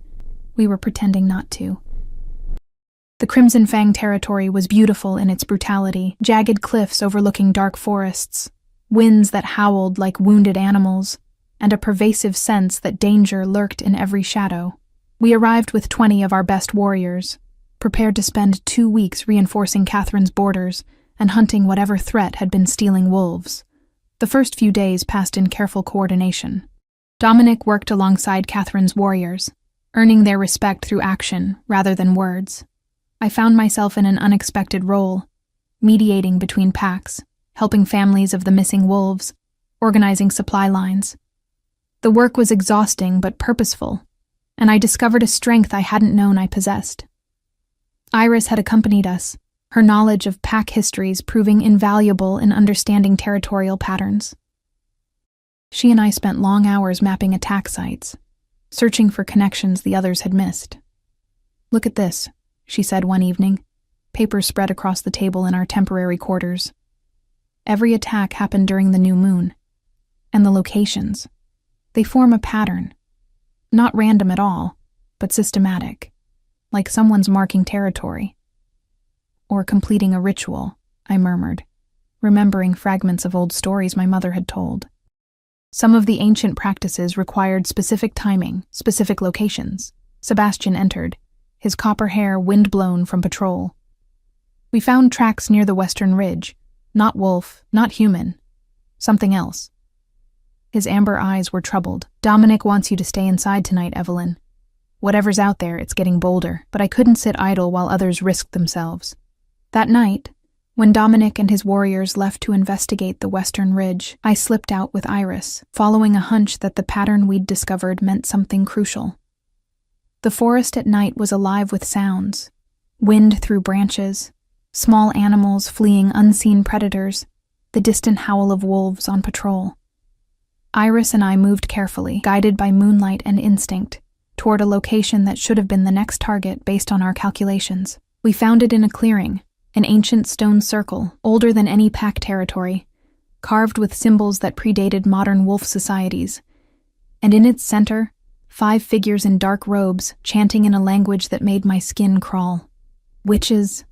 We were pretending not to. The Crimson Fang territory was beautiful in its brutality, jagged cliffs overlooking dark forests, winds that howled like wounded animals, and a pervasive sense that danger lurked in every shadow. We arrived with 20 of our best warriors, prepared to spend 2 weeks reinforcing Catherine's borders and hunting whatever threat had been stealing wolves. The first few days passed in careful coordination. Dominic worked alongside Catherine's warriors, earning their respect through action rather than words. I found myself in an unexpected role, mediating between packs, helping families of the missing wolves, organizing supply lines. The work was exhausting but purposeful, and I discovered a strength I hadn't known I possessed. Iris had accompanied us, her knowledge of pack histories proving invaluable in understanding territorial patterns. She and I spent long hours mapping attack sites, searching for connections the others had missed. Look at this, she said one evening, papers spread across the table in our temporary quarters. Every attack happened during the new moon. And the locations. They form a pattern. Not random at all, but systematic. Like someone's marking territory. Or completing a ritual, I murmured, remembering fragments of old stories my mother had told. Some of the ancient practices required specific timing, specific locations. Sebastian entered, his copper hair wind-blown from patrol. We found tracks near the western ridge. Not wolf, not human. Something else. His amber eyes were troubled. Dominic wants you to stay inside tonight, Evelyn. Whatever's out there, it's getting bolder. But I couldn't sit idle while others risked themselves. That night, when Dominic and his warriors left to investigate the western ridge, I slipped out with Iris, following a hunch that the pattern we'd discovered meant something crucial. The forest at night was alive with sounds. Wind through branches, small animals fleeing unseen predators, the distant howl of wolves on patrol. Iris and I moved carefully, guided by moonlight and instinct, toward a location that should have been the next target based on our calculations. We found it in a clearing, an ancient stone circle, older than any pack territory, carved with symbols that predated modern wolf societies. And in its center, 5 figures in dark robes, chanting in a language that made my skin crawl. Witches.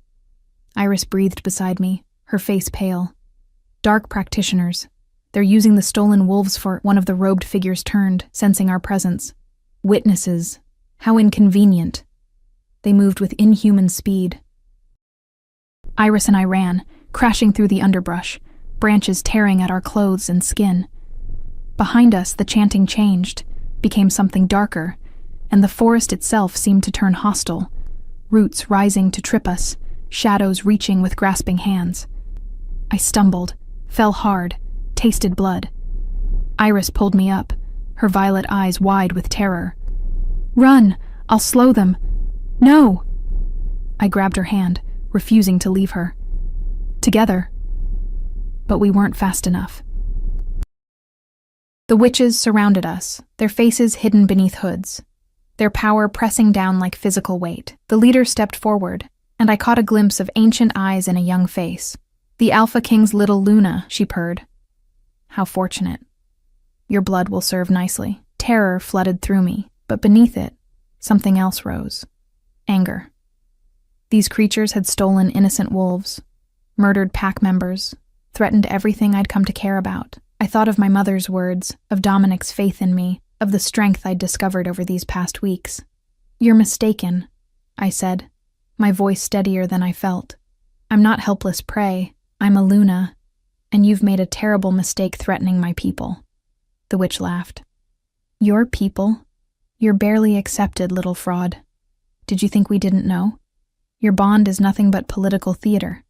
Iris breathed beside me, her face pale. Dark practitioners. They're using the stolen wolves for— One of the robed figures turned, sensing our presence. Witnesses. How inconvenient. They moved with inhuman speed. Iris and I ran, crashing through the underbrush, branches tearing at our clothes and skin. Behind us, the chanting changed, became something darker, and the forest itself seemed to turn hostile, roots rising to trip us, shadows reaching with grasping hands. I stumbled, fell hard, tasted blood. Iris pulled me up, her violet eyes wide with terror. "Run! I'll slow them!" "No!" I grabbed her hand, refusing to leave her. Together. But we weren't fast enough. The witches surrounded us, their faces hidden beneath hoods, their power pressing down like physical weight. The leader stepped forward, and I caught a glimpse of ancient eyes and a young face. "The Alpha King's little Luna," she purred. "How fortunate. Your blood will serve nicely." Terror flooded through me, but beneath it, something else rose. Anger. These creatures had stolen innocent wolves, murdered pack members, threatened everything I'd come to care about. I thought of my mother's words, of Dominic's faith in me, of the strength I'd discovered over these past weeks. "You're mistaken," I said, my voice steadier than I felt. "I'm not helpless prey. I'm a Luna, and you've made a terrible mistake threatening my people." The witch laughed. "Your people? You're barely accepted, little fraud. Did you think we didn't know? Your bond is nothing but political theater.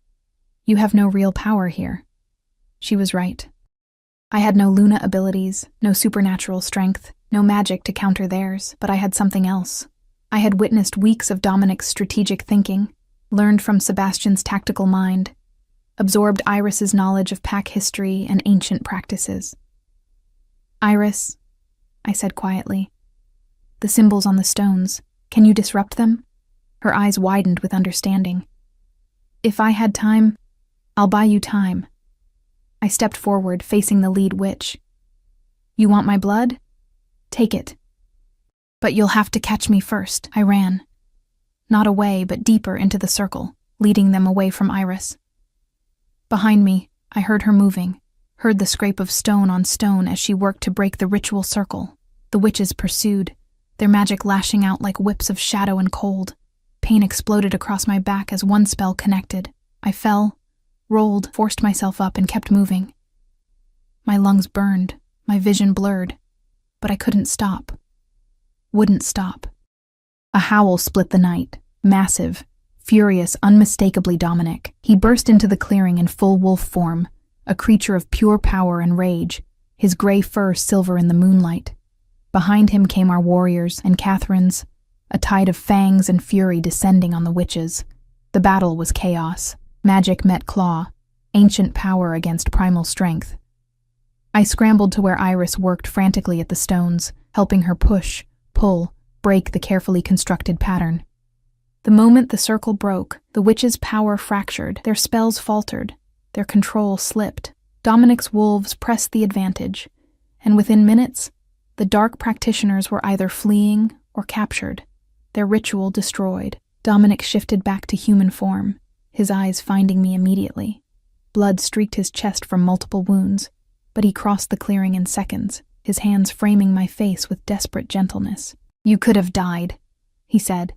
You have no real power here." She was right. I had no Luna abilities, no supernatural strength, no magic to counter theirs, but I had something else. I had witnessed weeks of Dominic's strategic thinking, learned from Sebastian's tactical mind, absorbed Iris's knowledge of pack history and ancient practices. "Iris," I said quietly, "the symbols on the stones, can you disrupt them?" Her eyes widened with understanding. "If I had time, I'll buy you time." I stepped forward, facing the lead witch. "You want my blood? Take it. But you'll have to catch me first." I ran. Not away, but deeper into the circle, leading them away from Iris. Behind me, I heard her moving, heard the scrape of stone on stone as she worked to break the ritual circle. The witches pursued, their magic lashing out like whips of shadow and cold. Pain exploded across my back as one spell connected. I fell, rolled, forced myself up, and kept moving. My lungs burned, my vision blurred, but I couldn't stop. Wouldn't stop. A howl split the night, massive, furious, unmistakably Dominic. He burst into the clearing in full wolf form, a creature of pure power and rage, his gray fur silver in the moonlight. Behind him came our warriors and Catherine's, a tide of fangs and fury descending on the witches. The battle was chaos. Magic met claw, ancient power against primal strength. I scrambled to where Iris worked frantically at the stones, helping her push, pull, break the carefully constructed pattern. The moment the circle broke, the witches' power fractured, their spells faltered, their control slipped. Dominic's wolves pressed the advantage, and within minutes, the dark practitioners were either fleeing or captured, their ritual destroyed. Dominic shifted back to human form, his eyes finding me immediately. Blood streaked his chest from multiple wounds, but he crossed the clearing in seconds, his hands framing my face with desperate gentleness. "You could have died," he said,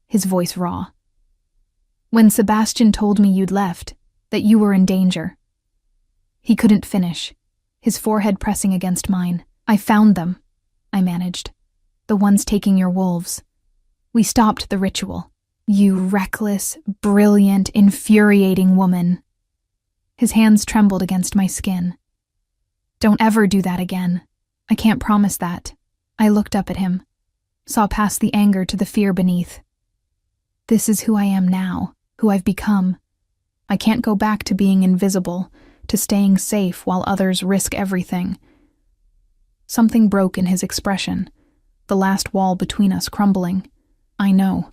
his voice raw. "When Sebastian told me you'd left, that you were in danger." He couldn't finish, his forehead pressing against mine. "I found them," I managed. "The ones taking your wolves. We stopped the ritual." "You reckless, brilliant, infuriating woman." His hands trembled against my skin. "Don't ever do that again. I can't promise that." I looked up at him. saw past the anger to the fear beneath. This is who I am now, who I've become. I can't go back to being invisible, to staying safe while others risk everything. Something broke in his expression, the last wall between us crumbling. I know.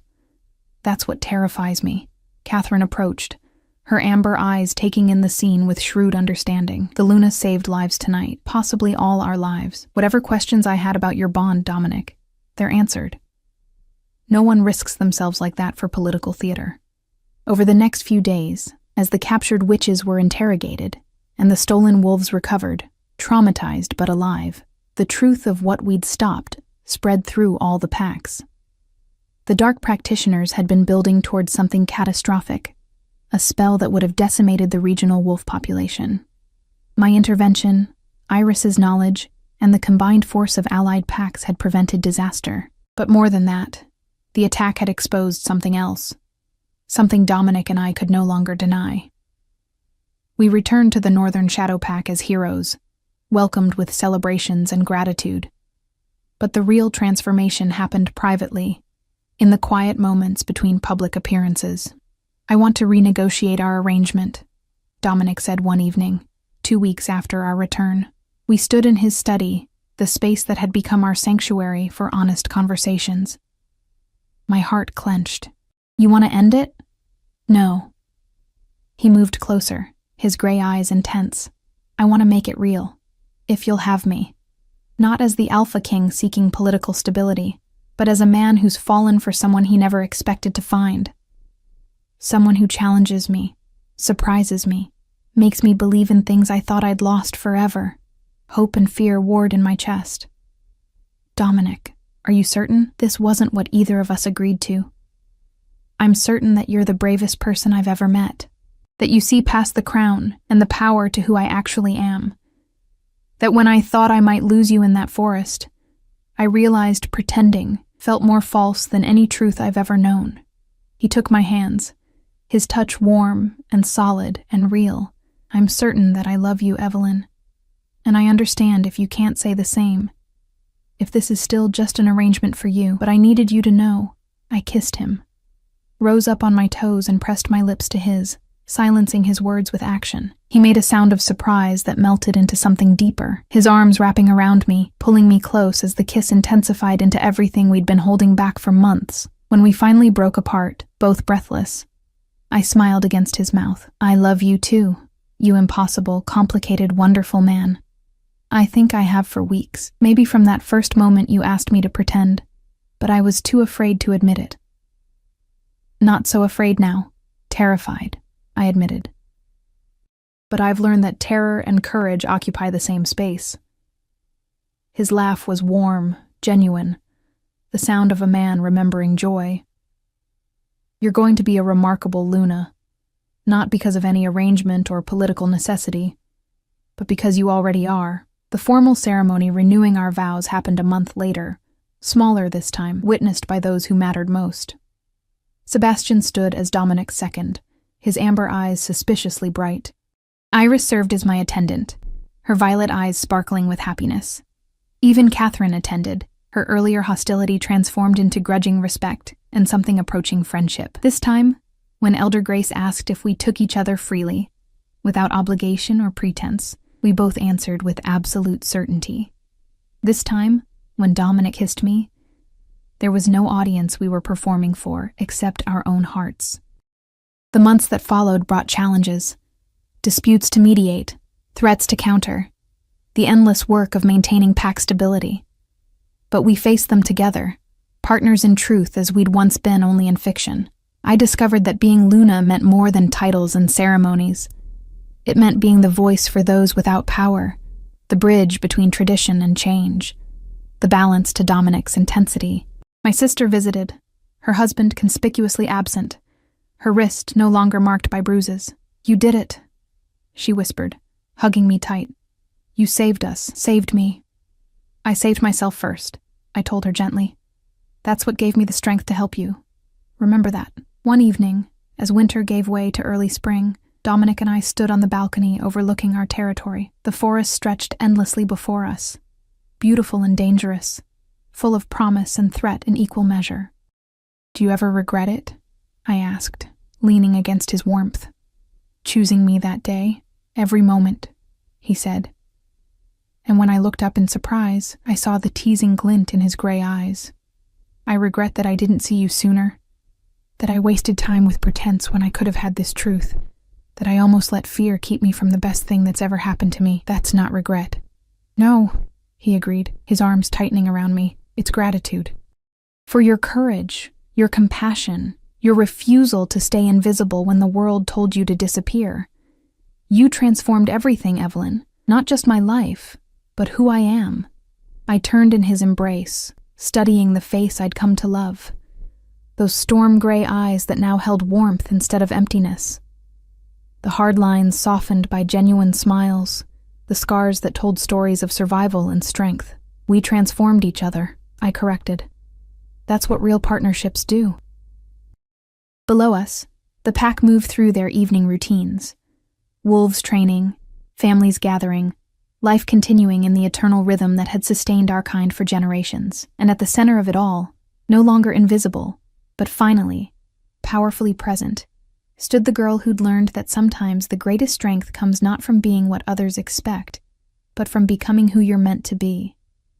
That's what terrifies me. Catherine approached, her amber eyes taking in the scene with shrewd understanding. The Luna saved lives tonight, possibly all our lives. Whatever questions I had about your bond, Dominic, they're answered. No one risks themselves like that for political theater. Over the next few days, as the captured witches were interrogated and the stolen wolves recovered, traumatized but alive, the truth of what we'd stopped spread through all the packs. The dark practitioners had been building towards something catastrophic, a spell that would have decimated the regional wolf population. My intervention, Iris's knowledge, and the combined force of allied packs had prevented disaster. But more than that, the attack had exposed something else, something Dominic and I could no longer deny. We returned to the Northern Shadow Pack as heroes, welcomed with celebrations and gratitude. But the real transformation happened privately, in the quiet moments between public appearances. I want to renegotiate our arrangement, Dominic said one evening, 2 weeks after our return. We stood in his study, the space that had become our sanctuary for honest conversations. My heart clenched. You want to end it? No. He moved closer, his gray eyes intense. I want to make it real, if you'll have me. Not as the Alpha King seeking political stability, but as a man who's fallen for someone he never expected to find. Someone who challenges me, surprises me, makes me believe in things I thought I'd lost forever. Hope and fear warred in my chest. Dominic, are you certain this wasn't what either of us agreed to? I'm certain that you're the bravest person I've ever met, that you see past the crown and the power to who I actually am. That when I thought I might lose you in that forest, I realized pretending felt more false than any truth I've ever known. He took my hands, his touch warm and solid and real. I'm certain that I love you, Evelyn, and I understand if you can't say the same. If this is still just an arrangement for you, but I needed you to know. I kissed him, rose up on my toes and pressed my lips to his, silencing his words with action. He made a sound of surprise that melted into something deeper, his arms wrapping around me, pulling me close as the kiss intensified into everything we'd been holding back for months. When we finally broke apart, both breathless, I smiled against his mouth. I love you too, you impossible, complicated, wonderful man. I think I have for weeks, maybe from that first moment you asked me to pretend, but I was too afraid to admit it. Not so afraid now, terrified, I admitted. But I've learned that terror and courage occupy the same space. His laugh was warm, genuine, the sound of a man remembering joy. You're going to be a remarkable Luna, not because of any arrangement or political necessity, but because you already are. The formal ceremony renewing our vows happened a month later, smaller this time, witnessed by those who mattered most. Sebastian stood as Dominic's second, his amber eyes suspiciously bright. Iris served as my attendant, her violet eyes sparkling with happiness. Even Catherine attended, her earlier hostility transformed into grudging respect and something approaching friendship. This time, when Elder Grace asked if we took each other freely, without obligation or pretense, we both answered with absolute certainty. This time, when Dominic kissed me, there was no audience we were performing for except our own hearts. The months that followed brought challenges, disputes to mediate, threats to counter, the endless work of maintaining pack stability. But we faced them together, partners in truth as we'd once been only in fiction. I discovered that being Luna meant more than titles and ceremonies. It meant being the voice for those without power, the bridge between tradition and change, the balance to Dominic's intensity. My sister visited, her husband conspicuously absent, her wrist no longer marked by bruises. You did it, she whispered, hugging me tight. You saved us, saved me. I saved myself first, I told her gently. That's what gave me the strength to help you. Remember that. One evening, as winter gave way to early spring, Dominic and I stood on the balcony overlooking our territory. The forest stretched endlessly before us, beautiful and dangerous, full of promise and threat in equal measure. "Do you ever regret it?" I asked, leaning against his warmth. "Choosing me that day, every moment," he said. And when I looked up in surprise, I saw the teasing glint in his gray eyes. "I regret that I didn't see you sooner, that I wasted time with pretense when I could have had this truth, that I almost let fear keep me from the best thing that's ever happened to me. That's not regret." "No," he agreed, his arms tightening around me. "It's gratitude. For your courage, your compassion, your refusal to stay invisible when the world told you to disappear. You transformed everything, Evelyn, not just my life, but who I am." I turned in his embrace, studying the face I'd come to love. Those storm-gray eyes that now held warmth instead of emptiness. The hard lines softened by genuine smiles, the scars that told stories of survival and strength. "We transformed each other," I corrected. "That's what real partnerships do." Below us, the pack moved through their evening routines. Wolves training, families gathering, life continuing in the eternal rhythm that had sustained our kind for generations. And at the center of it all, no longer invisible, but finally, powerfully present, stood the girl who'd learned that sometimes the greatest strength comes not from being what others expect, but from becoming who you're meant to be.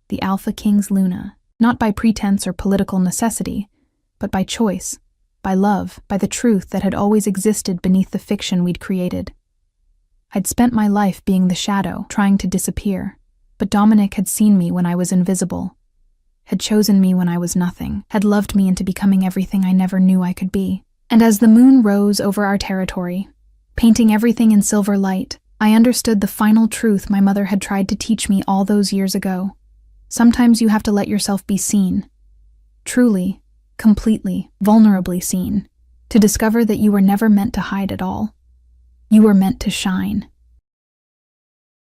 The Alpha King's Luna, not by pretense or political necessity, but by choice, by love, by the truth that had always existed beneath the fiction we'd created. I'd spent my life being the shadow, trying to disappear, but Dominic had seen me when I was invisible, had chosen me when I was nothing, had loved me into becoming everything I never knew I could be. And as the moon rose over our territory, painting everything in silver light, I understood the final truth my mother had tried to teach me all those years ago. Sometimes you have to let yourself be seen. Truly, completely, vulnerably seen, to discover that you were never meant to hide at all. You were meant to shine.